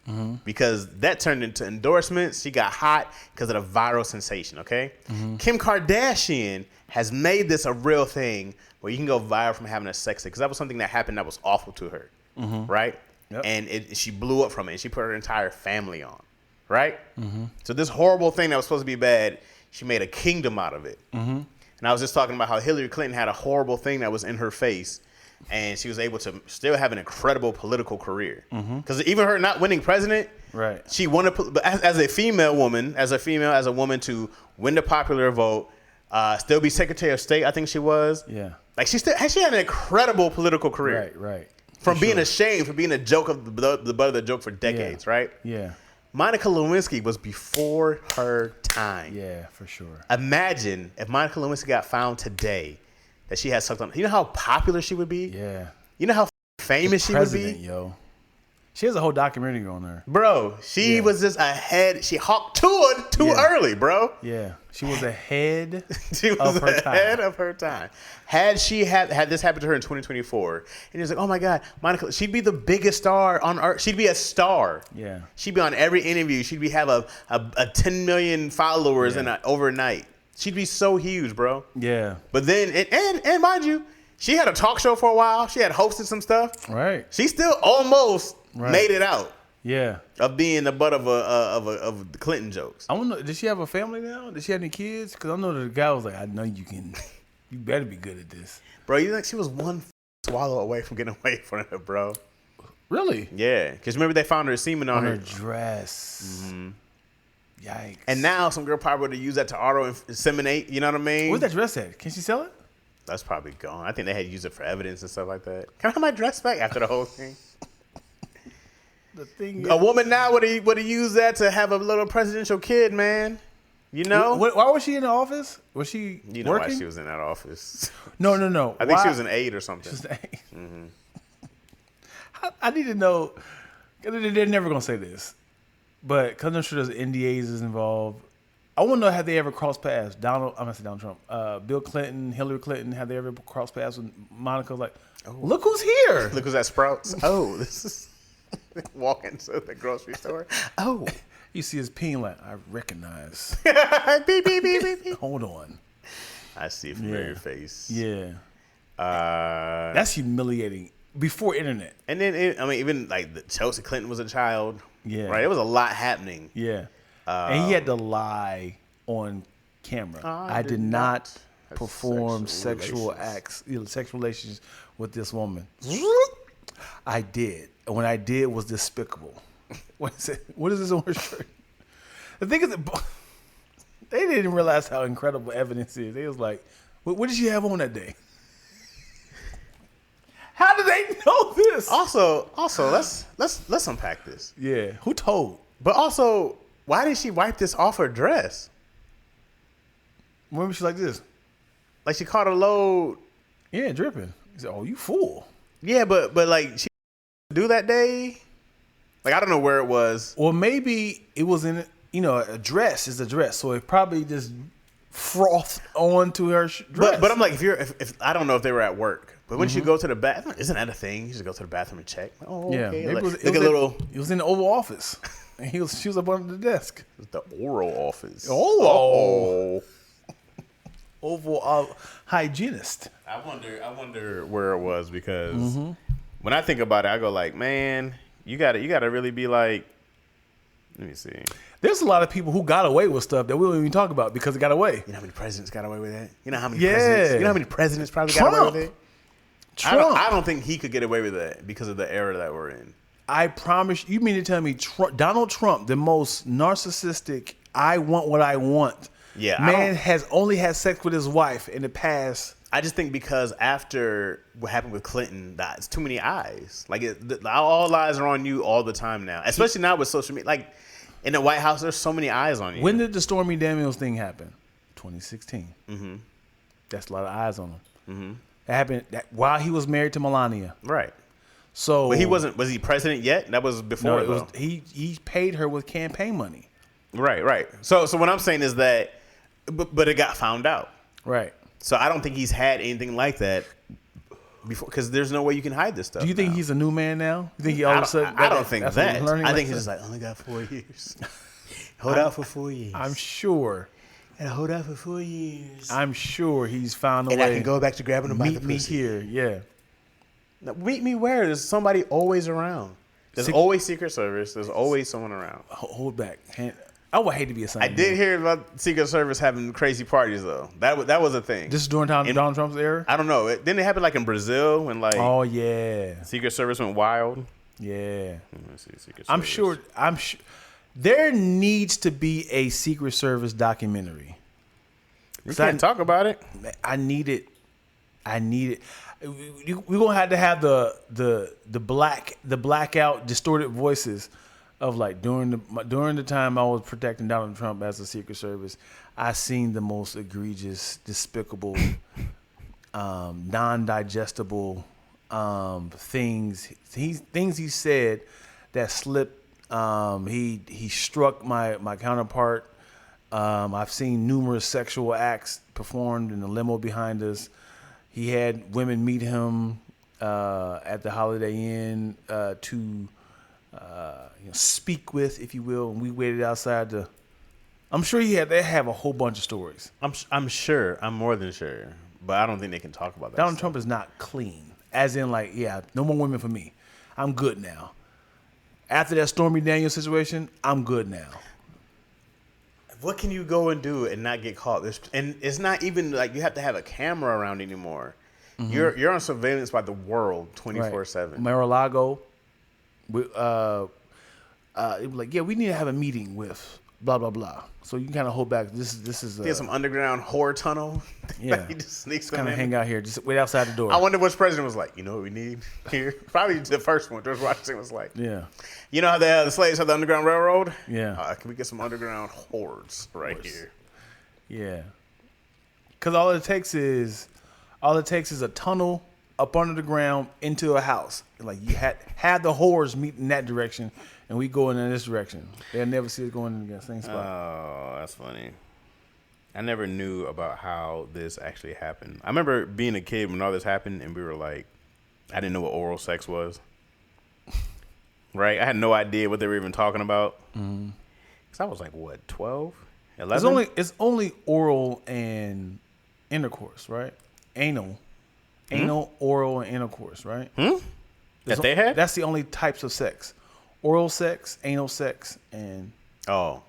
Mm-hmm. Because that turned into endorsements. She got hot because of the viral sensation, okay? Mm-hmm. Kim Kardashian has made this a real thing where you can go viral from having a sex tape. Because that was something that happened that was awful to her, right? Yep. And she blew up from it, and she put her entire family on, right? Mm-hmm. So this horrible thing that was supposed to be bad, she made a kingdom out of it. Mm-hmm. And I was just talking about how Hillary Clinton had a horrible thing that was in her face and she was able to still have an incredible political career. Because even her not winning president, right? She wanted, but as a female woman, as a woman to win the popular vote, still be Secretary of State. I think she was. Yeah. Like she had an incredible political career. Right. From being ashamed, from being a joke of the butt of the joke for decades, right? Yeah. Monica Lewinsky was before her time. Yeah, for sure. Imagine if Monica Lewinsky got found today that she had sucked on. You know how popular she would be? Yeah. You know how famous she would be? Yo. She has a whole documentary on her. Bro, she was just ahead. She hawked too early, bro. Yeah. She was ahead she was ahead of her time. Had she had this happen to her in 2024, and it's like, oh my God, Monica, she'd be the biggest star on earth. She'd be a star. Yeah. She'd be on every interview. She'd have a 10 million followers overnight. She'd be so huge, bro. Yeah. But then, and mind you, she had a talk show for a while. She had hosted some stuff. Right. She still almost made it out. Yeah. Of being the butt of the Clinton jokes. I wonder, does she have a family now? Does she have any kids? Because I know the guy was like, I know you can. You better be good at this. Bro, you think she was one swallow away from getting away from it, bro? Really? Yeah. Because remember they found her semen on her dress. Mm-hmm. Yikes. And now some girl probably would have used that to auto-inseminate. You know what I mean? Where's that dress at? Can she sell it? That's probably gone. I think they had used it for evidence and stuff like that. Can I have my dress back after the whole thing? The thing a woman now would have used that to have a little presidential kid, man. You know? Why was she in the office? Was she You know working? why she was in that office. No. I think she was an aide or something. She was an aide. Mm-hmm. I need to know. They're never going to say this. But because I'm sure there's NDAs is involved. I want to know, have they ever crossed paths? I'm going to say Donald Trump. Bill Clinton, Hillary Clinton, have they ever crossed paths with Monica? Like, look who's here. Look who's at Sprouts. Oh, this is... Walking to the grocery store. Oh. You see his peen like, I recognize. Beep, beep, beep, beep, beep. Hold on. I see a familiar face. Yeah. That's humiliating. Before internet. And then, even like Chelsea Clinton was a child. Yeah. Right? It was a lot happening. Yeah. And he had to lie on camera. I did not perform sexual acts, sexual relations with this woman. I did. And when I did, it was despicable. What is it? What is this on her shirt? The thing is, they didn't realize how incredible evidence is. They was like, what did she have on that day? How did they know this? Also, let's unpack this. Yeah. Who told? But also, why did she wipe this off her dress? Remember, she's like this. Like she caught a load. Yeah, dripping. He said, "Oh, you fool." Yeah, but like she do that day. Like I don't know where it was. Or maybe it was in a dress is a dress, so it probably just frothed onto her dress. But I'm like, if I don't know if they were at work, but when you go to the bathroom, isn't that a thing? You just go to the bathroom and check. Oh, yeah, okay. Maybe it was in the Oval Office, and she was up under the desk. The oral office. Oh. Oval hygienist. I wonder where it was because when I think about it, I go like, man, you gotta really be like, let me see. There's a lot of people who got away with stuff that we don't even talk about because it got away. You know how many presidents got away with that? You know how many presidents probably got away with it? Trump. I don't think he could get away with that because of the era that we're in. I promise you mean to tell me Donald Trump, the most narcissistic, I want what I want. Yeah, man has only had sex with his wife in the past. I just think because after what happened with Clinton, it's too many eyes. Like all eyes are on you all the time now, especially now with social media. Like in the White House, there's so many eyes on you. When did the Stormy Daniels thing happen? 2016. Mm-hmm. That's a lot of eyes on him. Mm-hmm. That happened while he was married to Melania. Right. So, but he wasn't. Was he president yet? That was before. No, he paid her with campaign money. Right. So what I'm saying is that. But it got found out. Right. So I don't think he's had anything like that before because there's no way you can hide this stuff. Do you think he's a new man now? You think he all of a sudden? I don't think that. I think he's just like, only got 4 years. Hold out for 4 years. I'm sure. And hold out for 4 years. I'm sure he's found a way. And I can go back to grabbing him by the pussy. Meet me here. Yeah. Now, meet me where? There's somebody always around. There's always Secret Service. There's always someone around. Hold back. I would hate to be a Sunday I did hear about Secret Service having crazy parties though. That was a thing. This is during Donald Trump's era. I don't know. Didn't it happen like in Brazil when like Oh yeah, Secret Service went wild? yeah. Let's see, Secret I'm Service. sure. There needs to be a Secret Service documentary. We can't talk about it. I need it. We're gonna have to have the blackout distorted voices of like during the time I was protecting Donald Trump as a Secret Service. I seen the most egregious, despicable, non-digestible things. Things he said that slipped. He struck my counterpart. I've seen numerous sexual acts performed in the limo behind us. He had women meet him at the Holiday Inn to speak with, if you will, and we waited outside to. I'm sure they have a whole bunch of stories. I'm sure. I'm more than sure, but I don't think they can talk about that. Donald Trump is not clean, as in like, yeah, no more women for me. I'm good now. After that Stormy Daniels situation, I'm good now. What can you go and do and not get caught? And it's not even like you have to have a camera around anymore. Mm-hmm. You're on surveillance by the world 24/7. Mar-a-Lago, it was like, yeah, we need to have a meeting with blah blah blah. So you can kind of hold back. This is there's some underground whore tunnel. Yeah, he just sneaks kind of in. hang out here, just wait outside the door. I wonder which president was like, you know what we need here? Probably the first one. George Washington was like, yeah. You know how the slaves had the Underground Railroad? Yeah. Can we get some underground whores right here? Yeah. Because all it takes is a tunnel up under the ground into a house. Like you had the whores meet in that direction, and we go in this direction. They'll never see us going in the same spot. Oh, that's funny. I never knew about how this actually happened. I remember being a kid when all this happened, and we were like, I didn't know what oral sex was. Right? I had no idea what they were even talking about. Mm-hmm. Cause I was like, what, 12? 11? It's only oral and intercourse, right? Anal, oral, and intercourse, right? That they had? That's the only types of sex: oral sex, anal sex, and intercourse.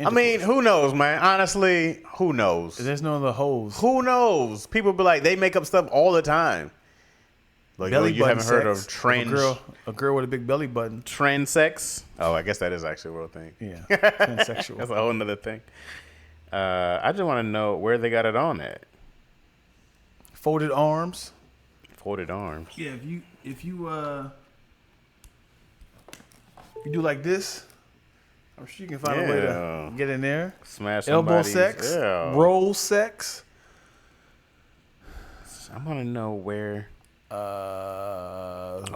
I mean, Intercourse. who knows, man? Honestly, who knows? There's no other holes. Who knows? People be like, they make up stuff all the time. Like, Belly you haven't heard sex. of trans A girl with a big belly button. trans sex? Oh, I guess that is actually a real thing. Yeah, transsexual. That's a whole nother thing. I just want to know where they got it on at. Folded arms. Folded arms. Yeah, if you do like this, I'm sure you can find a way to get in there. Smash Elbow somebody's- sex, yeah. roll sex. I want to know where.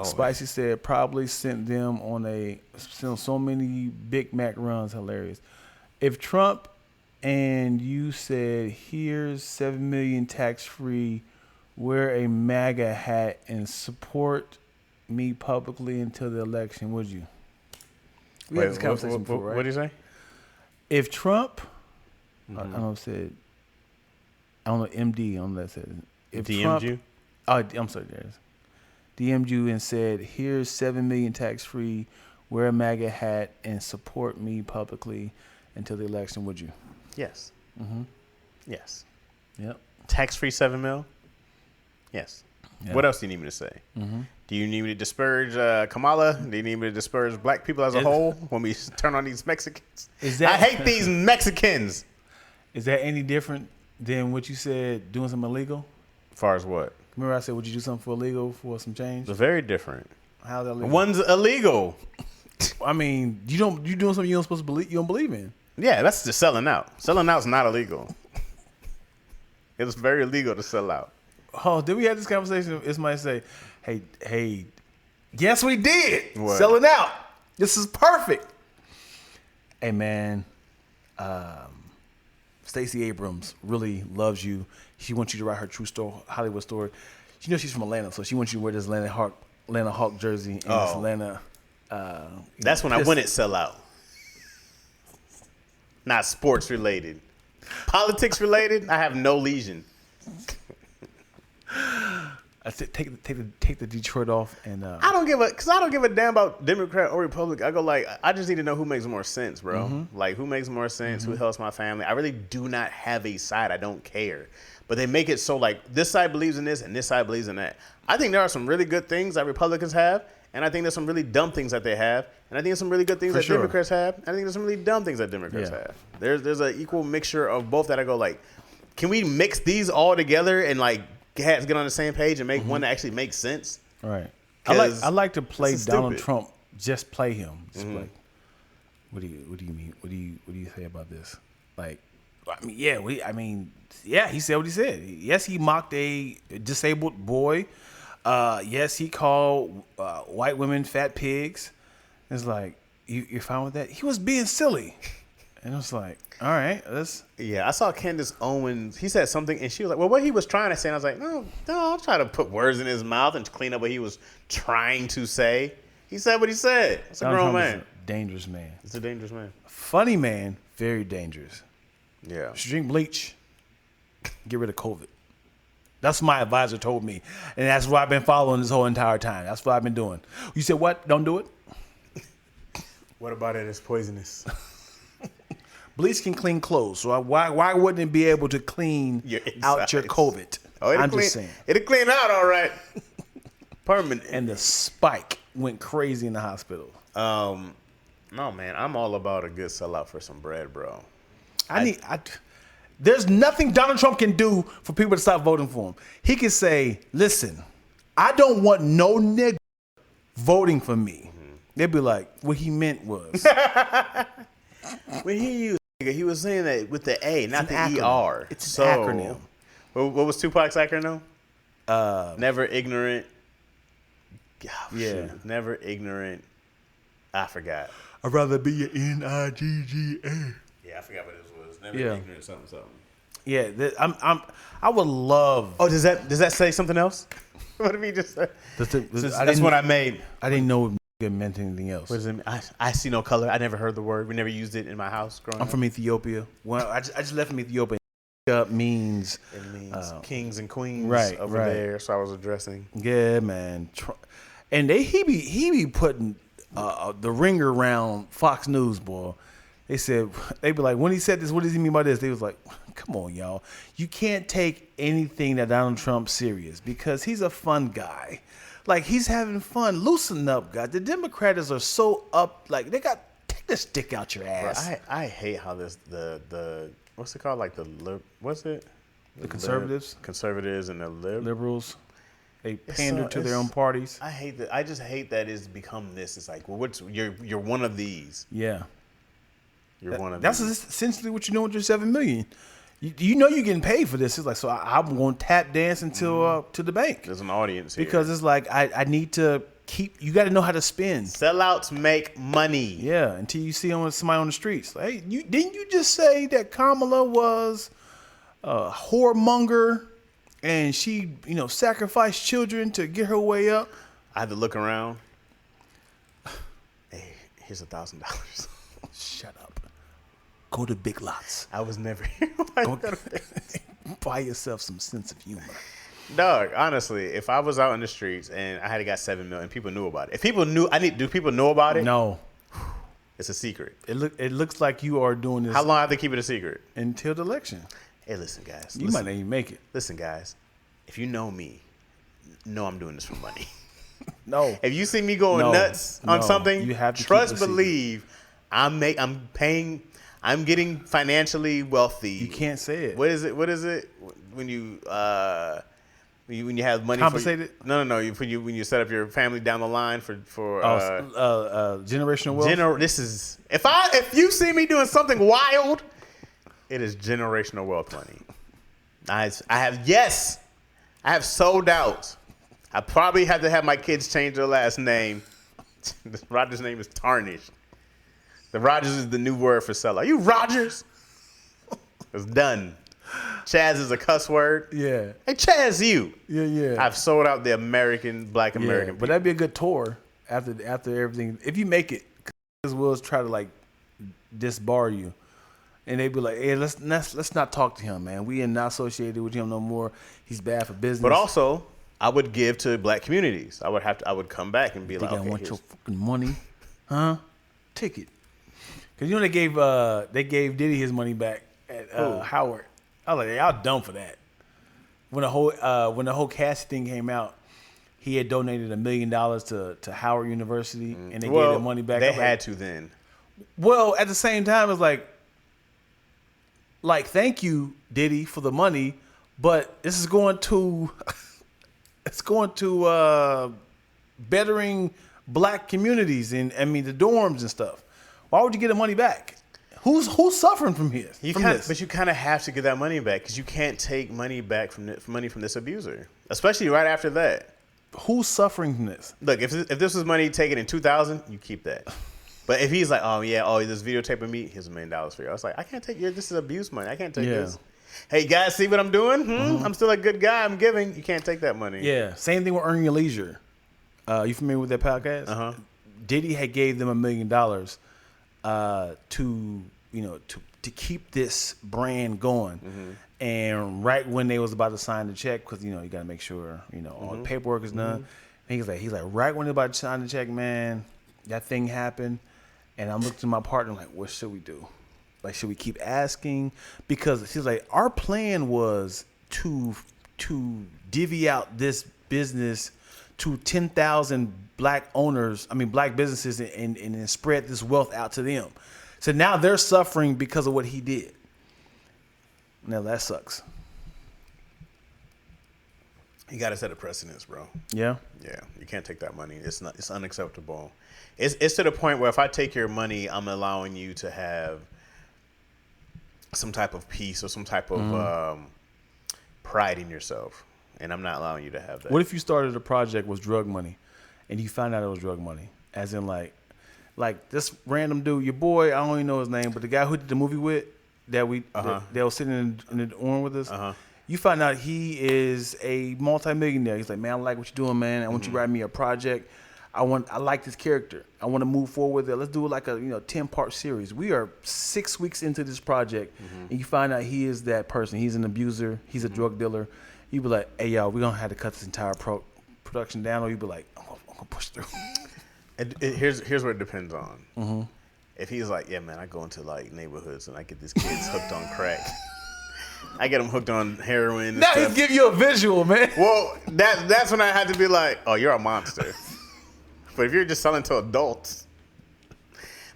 Spicy said probably sent them on so many Big Mac runs. Hilarious. If Trump and you said, here's 7 million tax free, wear a MAGA hat and support me publicly until the election, would you? We had this conversation before, right? What did you say? If Trump, I don't know, said, I don't know, MD on that said, if DM'd Trump, you? Oh, I'm sorry, there it is. DM'd you and said, here's 7 million tax free, wear a MAGA hat and support me publicly until the election, would you? Yes. Mm-hmm. Yes. Yep. Tax-free 7 mil? Yes. Yep. What else do you need me to say? Mm-hmm. Do you need me to disparage Kamala? Do you need me to disparage black people as a whole when we turn on these Mexicans? I hate these Mexicans. Is that any different than what you said, doing something illegal? As far as what? Remember I said, would you do something for illegal for some change? It's very different. How's that illegal? One's illegal. I mean, you doing something you don't supposed to believe, you don't believe in. Yeah, that's just selling out. Selling out's not illegal. It's very illegal to sell out. Oh, did we have this conversation? It's might say, hey, yes, we did. What? Selling out. This is perfect. Hey, man, Stacey Abrams really loves you. She wants you to write her true story, Hollywood story. She knows she's from Atlanta, so she wants you to wear this Atlanta Hawk jersey and this Atlanta. That's when I wouldn't sell out. Not sports related. Politics related, I have no lesion. Take the Detroit off and I don't give a damn about Democrat or Republican. I go like, I just need to know who makes more sense, bro. Mm-hmm. Like, who makes more sense? Who helps my family? I really do not have a side. I don't care. But they make it so like this side believes in this and this side believes in that. I think there are some really good things that Republicans have, and I think there's some really dumb things that they have, and I think there's some really good things that Democrats have. I think there's some really dumb things that Democrats have. There's an equal mixture of both that I go like, can we mix these all together and like get on the same page and make one that actually makes sense? Right. I like to play Donald Trump. Just play him. Just play. What do you mean? What do you say about this? Like, I mean, he said what he said. Yes, he mocked a disabled boy. Yes, he called white women fat pigs. It's like, you're fine with that? He was being silly. And it was like, all right, let's. Yeah, I saw Candace Owens. He said something, and she was like, well, what he was trying to say. And I was like, no, I'll try to put words in his mouth and clean up what he was trying to say. He said what he said. It's a grown man. Dangerous man. It's a dangerous man. Funny man, very dangerous. Yeah. Just drink bleach. Get rid of COVID. That's what my advisor told me. And that's what I've been following this whole entire time. That's what I've been doing. You said what? Don't do it? What about it? It's poisonous. Bleach can clean clothes. So why wouldn't it be able to clean out your COVID? Oh, I'm just saying. It'll clean out all right. Permanent. And the spike went crazy in the hospital. No, man. I'm all about a good sellout for some bread, bro. There's nothing Donald Trump can do for people to stop voting for him. He can say, listen, I don't want no nigga voting for me. They'd be like, what he meant was. When he used nigga, he was saying that with the A, not the acronym. ER. It's an acronym. What was Tupac's acronym? Never ignorant. Oh, yeah. Shoot. Never ignorant. I forgot. I'd rather be an N-I-G-G-A. Yeah, I forgot what it was. Never ignorant something. Yeah, I would love. Oh, does that say something else? What did he just say? That's what I made. I didn't know it meant anything else. What does it mean? I see no color. I never heard the word. We never used it in my house growing up. I'm from Ethiopia. Well, I just left from Ethiopia. It means kings and queens over there. So I was addressing. Yeah, man. And he be putting the ringer around Fox News, boy. They be like, when he said this, what does he mean by this? They was like, come on, y'all. You can't take anything that Donald Trump's serious because he's a fun guy. Like, he's having fun. Loosen up, guys. The Democrats are so up. Like, take the stick out your ass. Bro, I hate how the what's it called? Like the conservatives? Conservatives and the liberals. They pander to their own parties. I hate that. I just hate that it's become this. It's like, well, you're one of these. Yeah. You're one of these. That's essentially what you're doing with your $7 million. You know you're getting paid for this. It's like, so I'm going to tap dance until to the bank. There's an audience here. Because it's like, I need to you got to know how to spend. Sellouts make money. Yeah, until you see somebody on the streets. Like, hey, didn't you just say that Kamala was a whoremonger and she, sacrificed children to get her way up? I had to look around. Hey, here's $1,000. Shut up. Go to Big Lots. I was never buy yourself some sense of humor. Dog, honestly, if I was out in the streets and I had got $7 million, people knew about it. If people knew, do people know about it? No. It's a secret. It looks like you are doing this. How long have they keep it a secret? Until the election. Hey, listen, guys. You might not even make it. Listen, guys. If you know me, know I'm doing this for money. No. If you see me going nuts on something, you have to trust, believe, I'm getting financially wealthy. You can't say it. What is it? When you when you have money compensated? No. When you set up your family down the line for generational wealth. This is if you see me doing something wild, it is generational wealth money. I have sold out. I probably have to have my kids change their last name. Roger's name is tarnished. The Rogers is the new word for seller. Are you Rogers? It's done. Chaz is a cuss word. Yeah. Hey, Chaz, you. Yeah. I've sold out the Black American people. But that'd be a good tour after everything. If you make it, because we'll try to disbar you. And they'd be like, hey, let's not talk to him, man. We are not associated with him no more. He's bad for business. But also, I would give to black communities. I would come back and be Think like, I okay, want your fucking money, huh? Take it. Cause they gave Diddy his money back at Howard. I was like, y'all dumb for that. When the whole cast thing came out, he had donated $1 million to Howard University, and they gave the money back. They had to then. Well, at the same time, it's like thank you, Diddy, for the money, but this is going to bettering black communities and the dorms and stuff. Why would you get the money back? Who's suffering from this? But you kind of have to get that money back because you can't take money back from this abuser, especially right after that. Who's suffering from this? Look, if this was money taken in 2000, you keep that. But if he's like, this videotape of me, here's $1 million for you. I was like, I can't take this is abuse money. I can't take this. Hey guys, see what I'm doing? I'm still a good guy. I'm giving. You can't take that money. Yeah. Same thing with Earn Your Leisure. You familiar with that podcast? Diddy had gave them $1 million to keep this brand going. And right when they was about to sign the check, because you got to make sure all the paperwork is done. And he's like right when they're about to sign the check, man, that thing happened. And I'm looking to my partner like, what should we do? Like, should we keep asking? Because he's like, our plan was to divvy out this business to 10,000 black businesses and spread this wealth out to them. So now they're suffering because of what he did. Now that sucks. You got to set a precedence, bro. Yeah? Yeah. You can't take that money. It's unacceptable. It's to the point where if I take your money, I'm allowing you to have some type of peace or some type of pride in yourself. And I'm not allowing you to have that. What if you started a project with drug money and you found out it was drug money? As in like this random dude, your boy, I don't even know his name, but the guy who did the movie with that was sitting in the dorm with us. You find out he is a multimillionaire. He's like, man, I like what you're doing, man. I want you to write me a project. I like this character. I want to move forward with it. Let's do like a 10-part series. We are 6 weeks into this project, and you find out he is that person. He's an abuser. He's a drug dealer. You be like, hey, y'all, we're going to have to cut this entire production down, or you be like, I'm going to push through. Here's what it depends on. If he's like, yeah, man, I go into like neighborhoods and I get these kids hooked on crack. I get them hooked on heroin. And now he's giving you a visual, man. Well, that's when I had to be like, oh, you're a monster. But if you're just selling to adults,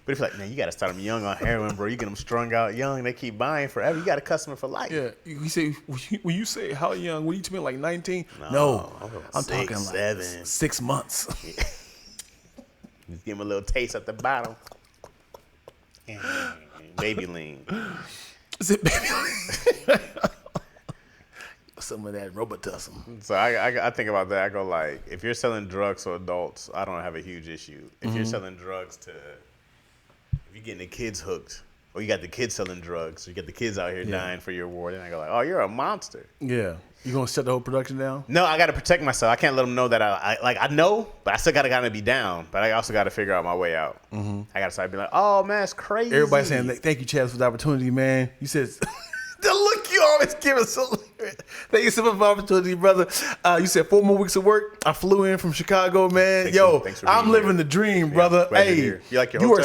but if you're like, man, you got to start them young on heroin, bro. You get them strung out young. They keep buying forever. You got a customer for life. Yeah. You say, when you say how young, what do you mean, like 19? No. I'm talking like 6 months. Yeah. Just give him a little taste at the bottom. Baby lean. Is it baby lean? Some of that Robitussin. So I think about that. I go like, if you're selling drugs to adults, I don't have a huge issue. If you're selling drugs if you're getting the kids hooked, or you got the kids selling drugs, or you get the kids out here dying for your war, then I go like, oh, you're a monster. Yeah. You gonna shut the whole production down? No, I got to protect myself. I can't let them know that I know, but I still gotta be down. But I also got to figure out my way out. I got to start being like, oh man, it's crazy. Everybody saying, thank you, Chaz, for the opportunity, man. You said, the look you always give us. Thank you so much for the opportunity, brother. You said 4 more weeks of work. I flew in from Chicago, man. Thanks for I'm living the dream, brother. Hey, you like your hotel?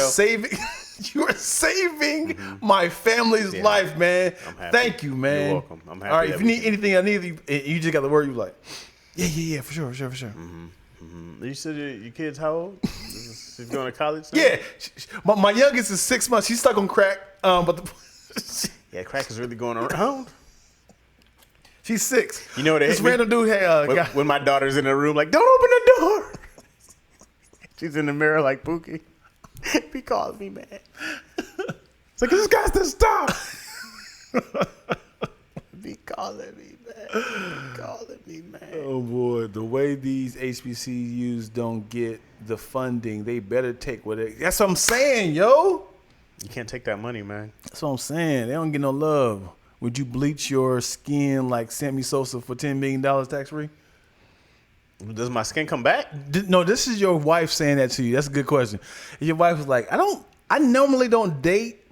You are saving my family's life, man. Thank you, man. You're welcome. I'm happy. All right, if you need anything I need, you just got the word. You like, yeah, for sure. You said your kid's how old? She's going to college now? Yeah, my youngest is 6 months. She's stuck on crack. But yeah, crack is really going around. She's 6. You know what? This random dude had when my daughter's in the room, like, don't open the door. She's in the mirror like Pookie. He calls me, man. It's like, this guy's to stop. Be calling me, man. Oh boy, the way these HBCUs don't get the funding, they better take what it. That's what I'm saying, yo. You can't take that money, man. That's what I'm saying. They don't get no love. Would you bleach your skin like Sammy Sosa for $10 million tax free? Does my skin come back? No, this is your wife saying that to you. That's a good question. Your wife was like, I normally don't date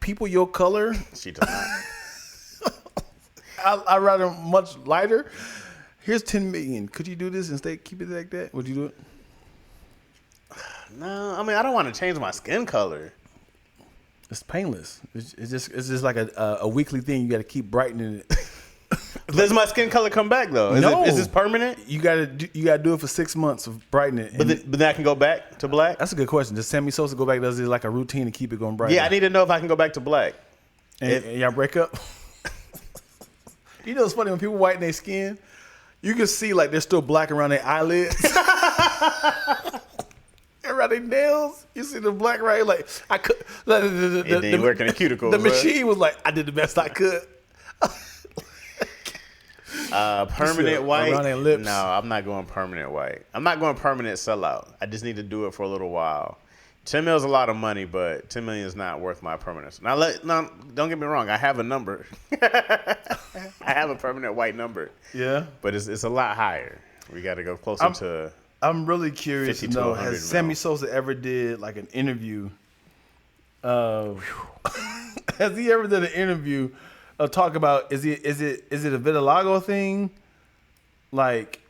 people your color. She does not. I rather much lighter. here's 10 million. Could you do this and keep it like that? Would you do it? No, I mean I don't want to change my skin color. It's painless. It's just like a weekly thing. You got to keep brightening it. Does my skin color come back though? Is this permanent? You gotta do it for 6 months of brightening it. But then I can go back to black. That's a good question. Does Sammy Sosa go back? Does it like a routine to keep it going bright? Yeah, I need to know if I can go back to black. And y'all break up. You know, it's funny when people whiten their skin, you can see like they're still black around their eyelids. Around their nails, you see the black right. Like I could. They work in a cuticle. The machine was like, I did the best I could. Permanent white? Around their lips. No, I'm not going permanent white. I'm not going permanent sellout. I just need to do it for a little while. 10 mil is a lot of money, but 10 million is not worth my permanence. Now, don't get me wrong. I have a number. I have a permanent white number. Yeah, but it's a lot higher. We got to go closer to. I'm really curious to know, has Sammy Sosa ever did like an interview? Has he ever did an interview? Talk about is it a vitiligo thing? Like,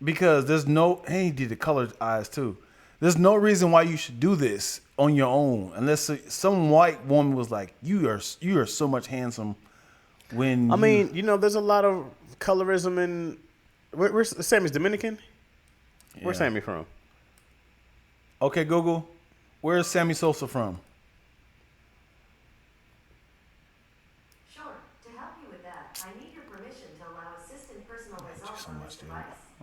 because there's no, and he did the colored eyes too. There's no reason why you should do this on your own unless some white woman was like, you are so much handsome. When I mean, you know, there's a lot of colorism in. Where's Sammy's Dominican? Yeah. Where's Sammy from? Okay, Google, where's Sammy Sosa from?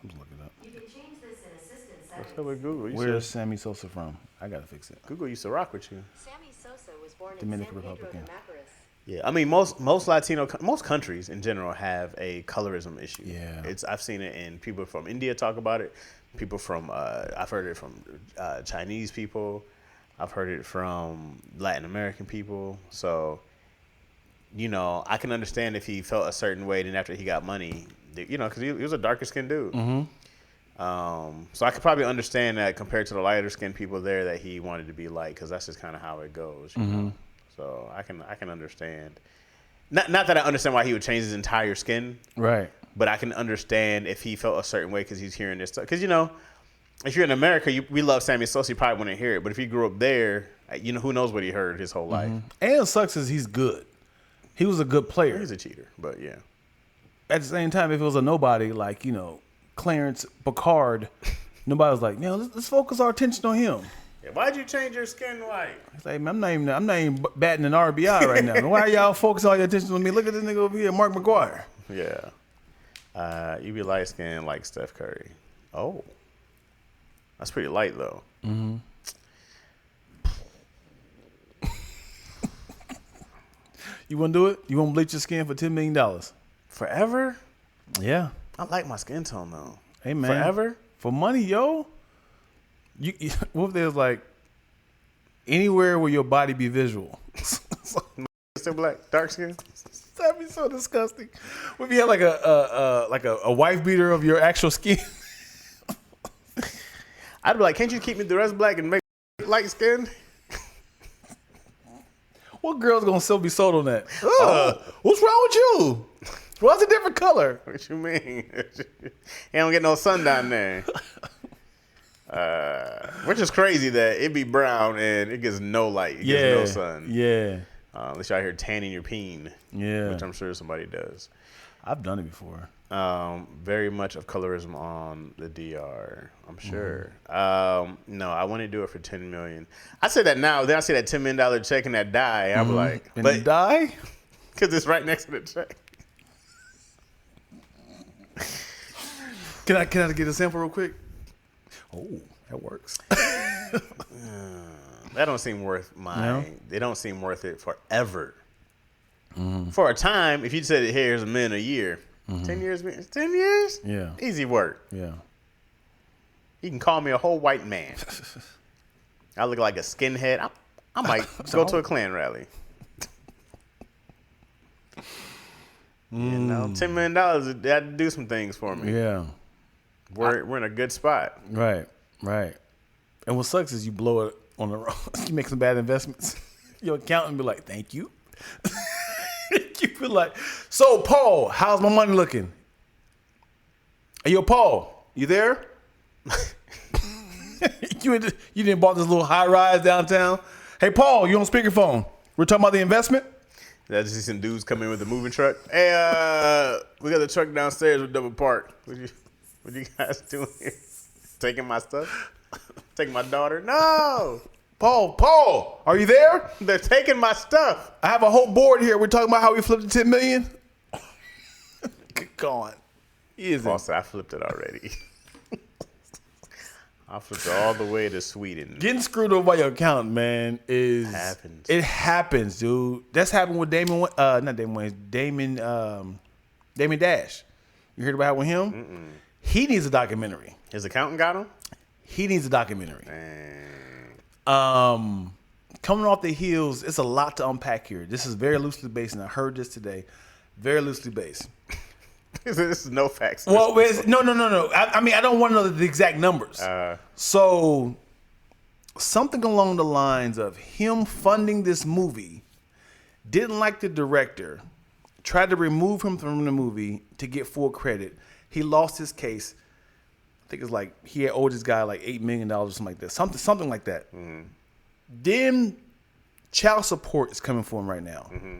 I'm just looking up. You can change this in assistant settings. What's up with Google? Where's Sammy Sosa from? I gotta fix it. Google used to rock with you. Sammy Sosa was born Dominican in San Pedro Republican. de Macorís. Yeah, I mean most countries in general have a colorism issue. Yeah, I've seen it in people from India talk about it. People from I've heard it from Chinese people. I've heard it from Latin American people. So, you know, I can understand if he felt a certain way. Then after he got money, you know, because he was a darker skinned dude. Mm-hmm. So I could probably understand that compared to the lighter skinned people there that he wanted to be like, because that's just kind of how it goes. You know? So I can understand. Not that I understand why he would change his entire skin. Right. But I can understand if he felt a certain way because he's hearing this stuff. Because, you know, if you're in America, we love Sammy Sosa, you probably wouldn't hear it. But if he grew up there, you know, who knows what he heard his whole life. And it sucks is he's good. He was a good player. He's a cheater, but yeah. At the same time, if it was a nobody, like, you know, Clarence Picard, nobody was like, let's focus our attention on him. Yeah, why'd you change your skin white? It's like, man, I'm not even batting an RBI right now. Why are y'all focusing all your attention on me? Look at this nigga over here, Mark McGwire. Yeah. You be light skinned like Steph Curry. Oh. That's pretty light, though. Mm-hmm. You want to do it? You want to bleach your skin for $10 million? Forever? Yeah. I like my skin tone, though. Hey, man. Forever? For money, yo. What if there's like anywhere where your body be visual? Still black, dark skin? That'd be so disgusting. What if you had like a wife beater of your actual skin? I'd be like, can't you keep me the rest black and make light skin? What girl's gonna still be sold on that? What's wrong with you? Why's a different color? What you mean? You don't get no sun down there. Which is crazy that it be brown and it gets no light. It gets no sun. Yeah. Unless you're out here tanning your peen. Yeah. Which I'm sure somebody does. I've done it before. Very much of colorism on the DR, I'm sure. No, I want to do it for $10 million. I say that now. Then I see that $10 million check and that die. I'm like, and but die? Because it's right next to the check. Can I get a sample real quick? Oh, that works. That don't seem worth They don't seem worth it forever. For a time, if you said here's $1 million a year, 10 years, 10 years? Yeah. Easy work. Yeah. You can call me a whole white man. I look like a skinhead. I might go to a Klan rally. You know, $10 million, that'd do some things for me. Yeah. We're in a good spot. Right. And what sucks is you blow it on the wrong. You make some bad investments. Your accountant be like, thank you. You be like, so Paul, how's my money looking? Hey, yo, Paul, you there? you didn't bought this little high rise downtown. Hey, Paul, you on speakerphone? We're talking about the investment. I just see some dudes come in with a moving truck. Hey, we got the truck downstairs with double park. What you guys doing here? Taking my stuff? Taking my daughter? No. Paul, are you there? They're taking my stuff. I have a whole board here. We're talking about how we flipped the $10 million. Go on. Paul said, I flipped it already. I flipped it all the way to Sweden. Getting screwed over by your accountant, man, happens. It happens, dude. That's happened with Damon Dash. You heard about it with him? Mm-mm. He needs a documentary. His accountant got him? He needs a documentary. Dang. Coming off the heels, it's a lot to unpack here. This is very loosely based, and I heard this today. Very loosely based. This is no facts. Well, no. I mean, I don't want to know the exact numbers. So, something along the lines of him funding this movie, didn't like the director, tried to remove him from the movie to get full credit. He lost his case. I think it's like he had owed this guy like $8 million or something like that. Something like that. Mm-hmm. Then child support is coming for him right now. Mm-hmm.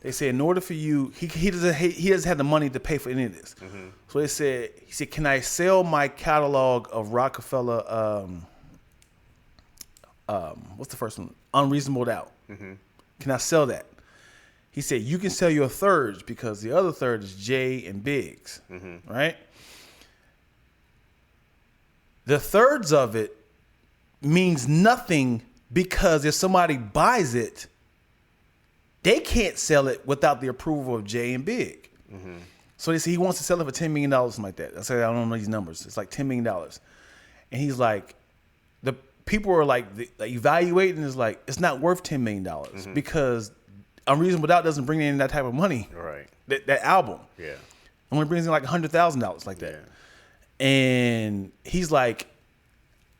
They said in order for you, he doesn't have the money to pay for any of this. Mm-hmm. So he said, can I sell my catalog of Rockefeller? What's the first one? Unreasonable Doubt. Mm-hmm. Can I sell that? He said you can sell your thirds because the other third is Jay and Biggs, mm-hmm. right? The thirds of it means nothing because if somebody buys it, they can't sell it without the approval of Jay and Big. Mm-hmm. So they say he wants to sell it for $10 million, something like that. I said, I don't know these numbers. It's like $10 million. And he's like, the people are like evaluating is like, it's not worth $10 million mm-hmm. because Unreasonable Doubt doesn't bring in that type of money. Right. That album. Yeah. Only brings in like $100,000 like that. Yeah. And he's like,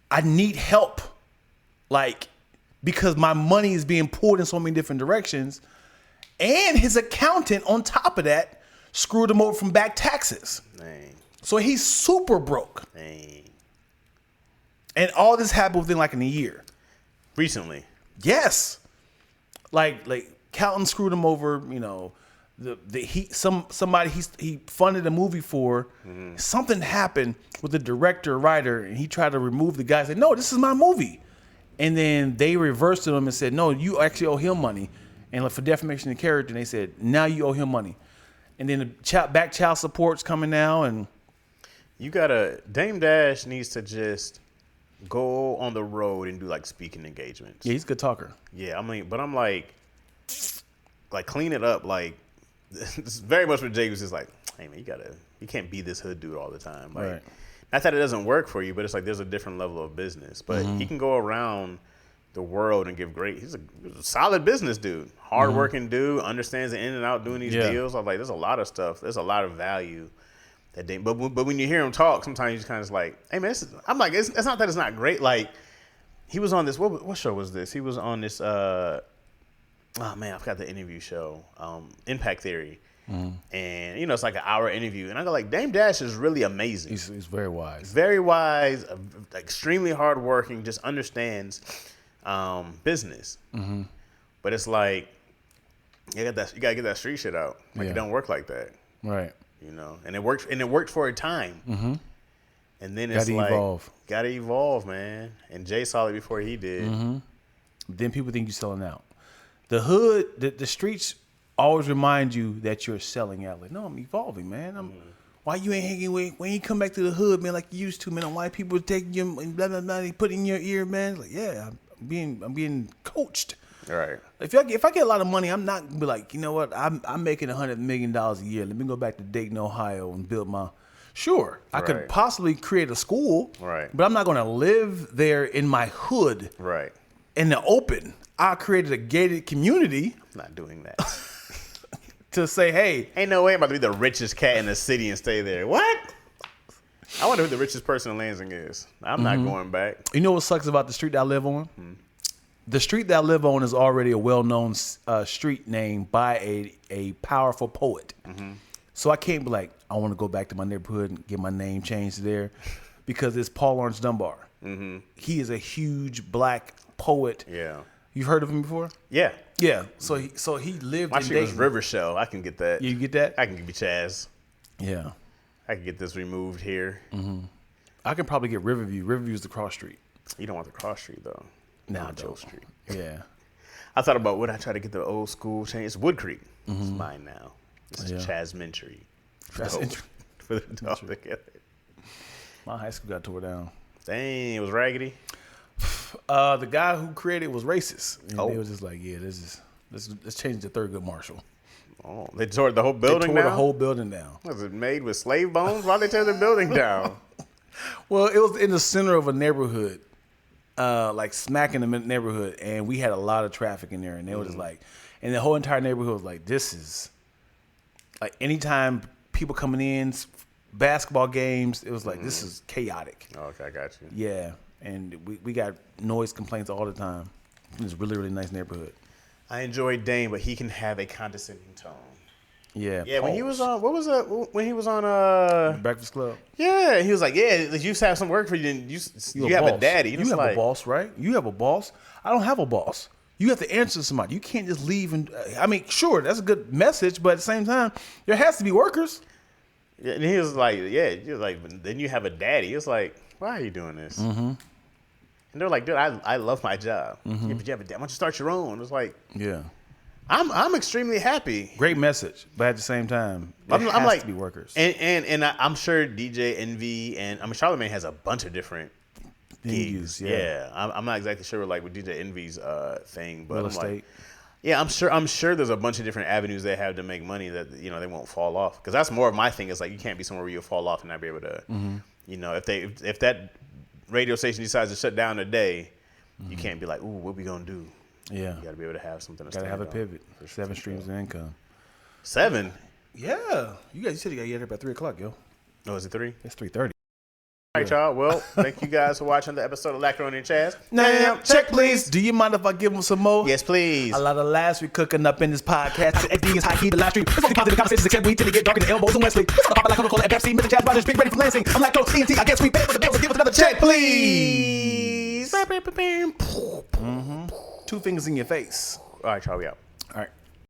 I need help. Like, because my money is being pulled in so many different directions. And his accountant, on top of that, screwed him over from back taxes. Dang. So he's super broke. Dang. And all this happened within like in a year. Recently? Yes. Like accountant screwed him over, you know. Somebody he funded a movie for. Mm-hmm. Something happened with the director, writer, and he tried to remove the guy. Said, no, this is my movie. And then they reversed to him and said, no, you actually owe him money. And like for defamation of character, and they said, now you owe him money. And then the back child support's coming now. And Dame Dash needs to just go on the road and do like speaking engagements. Yeah, he's a good talker. Yeah, I mean, but I'm like clean it up. Like, it's very much what Jay was just like, hey man, you can't be this hood dude all the time. Like, right. Not that it doesn't work for you, but it's like there's a different level of business. But mm-hmm. he can go around the world and give he's a solid business dude, hardworking mm-hmm. dude, understands the in and out doing these deals. I'm like, there's a lot of stuff. There's a lot of value that but when you hear him talk, sometimes you just kind of like, hey man, I'm like, it's not that it's not great. Like, he was on this, what show was this? He was on this, oh man, I forgot the interview show, Impact Theory. Mm-hmm. And, you know, it's like an hour interview. And I go like, Dame Dash is really amazing. He's very wise. Very wise, extremely hardworking, just understands business. Mm-hmm. But it's like, you got to get that street shit out. Like, it don't work like that. Right. You know, and it worked for a time. Mm-hmm. And then it's gotta evolve, man. And Jay saw it before he did. Mm-hmm. Then people think you're selling out. The hood, the streets always remind you that you're selling out. Like, no, I'm evolving, man. Why you ain't hanging with, when you come back to the hood, man, like you used to, man? Why people taking you and blah, blah, blah, they put in your ear, man? Like, yeah, I'm being coached. Right. If I get a lot of money, I'm not gonna be like, you know what? I'm making $100 million a year. Let me go back to Dayton, Ohio, and build my. Sure, I could possibly create a school. Right. But I'm not gonna live there in my hood. Right. In the open. I created a gated community. I'm not doing that. To say, hey, ain't no way I'm about to be the richest cat in the city and stay there. What? I wonder who the richest person in Lansing is. I'm not going back. You know what sucks about the street that I live on? The street that I live on is already a well-known street name by a powerful poet. Mm-hmm. So I can't be like, I want to go back to my neighborhood and get my name changed there because it's Paul Lawrence Dunbar. Mm-hmm. He is a huge black poet. Yeah. You've heard of him before? Yeah. Yeah. So he lived My in shit Dayton. was River Show. I can get that. You get that? I can be Chaz. Yeah. I can get this removed here. I can probably get Riverview. Riverview's the cross street. You don't want the cross street though. Nah, Joe Street. Yeah. I thought about would I try to get the old school change? It's Wood Creek. It's mine now. It's Yeah. Chaz Mentry. Chaz For the dog together. My high school got tore down. Dang, it was raggedy. The guy who created it was racist. And Oh. They was just like, yeah, let's change it to Thurgood Marshall. Oh, they tore the whole They building tore down? the whole building down. Was it made with slave bones? Why'd they tear the building down? Well, it was in the center of a neighborhood, like smack in the neighborhood, and we had a lot of traffic in there, and they were just like, and the whole entire neighborhood was like, this is, like anytime people coming in, basketball games, it was like, this is chaotic. Okay, I got you. Yeah, and we got noise complaints all the time. It's a really, really nice neighborhood. I enjoyed Dane, but he can have a condescending tone. Yeah. Yeah, when he pause. was on, what was that? When he was on, Breakfast Club. yeah, he was like, yeah, you used to have some work for you. And you have a boss. daddy. You It's have like, a boss, right? You have a boss. I don't have a boss. You have to answer to somebody. You can't just leave and. I mean, sure, that's a good message, but at the same time, there has to be workers. Yeah, and he was like, yeah, he was like, but then you have a daddy. It's like, why are you doing this? Mm-hmm. And they're like, dude, I love my job. Yeah, but you have a dad. Why don't you start your own? It's like, Yeah. I'm extremely happy. Great message, but at the same time, there I'm has like, to be workers. and I'm sure DJ Envy and I mean Charlamagne has a bunch of different gigs. Venues, Yeah, I'm not exactly sure like with DJ Envy's thing, but Real I'm like, estate. yeah, I'm sure there's a bunch of different avenues they have to make money that they won't fall off. Because that's more of my thing. Is like you can't be somewhere where you'll fall off and not be able to, if that radio station decides to shut down today, you can't be like, ooh, what we gonna do? Yeah. You got to be able to have something to Got to stand have a on. pivot. 7 streams of income. 7? Yeah. You said you got to get here by 3 o'clock, yo. Oh, is it 3? It's 3:30. All right, y'all. Well, thank you guys for watching the episode of Lacroni and Chaz. Now, check, please. Do you mind if I give them some more? Yes, please. A lot of laughs we cooking up in this podcast. XD is high key, the live stream. It's only positive conversations except we till they get dark in the elbows and Wesley. It's gonna pop like Coca-Cola and Pepsi. Mr. Chaz Rogers, big ready for Lansing. I'm like, Coach TNT. I guess we pay for the bills. So give us another check, please. 2 fingers in your face. All right, y'all. We out. All right.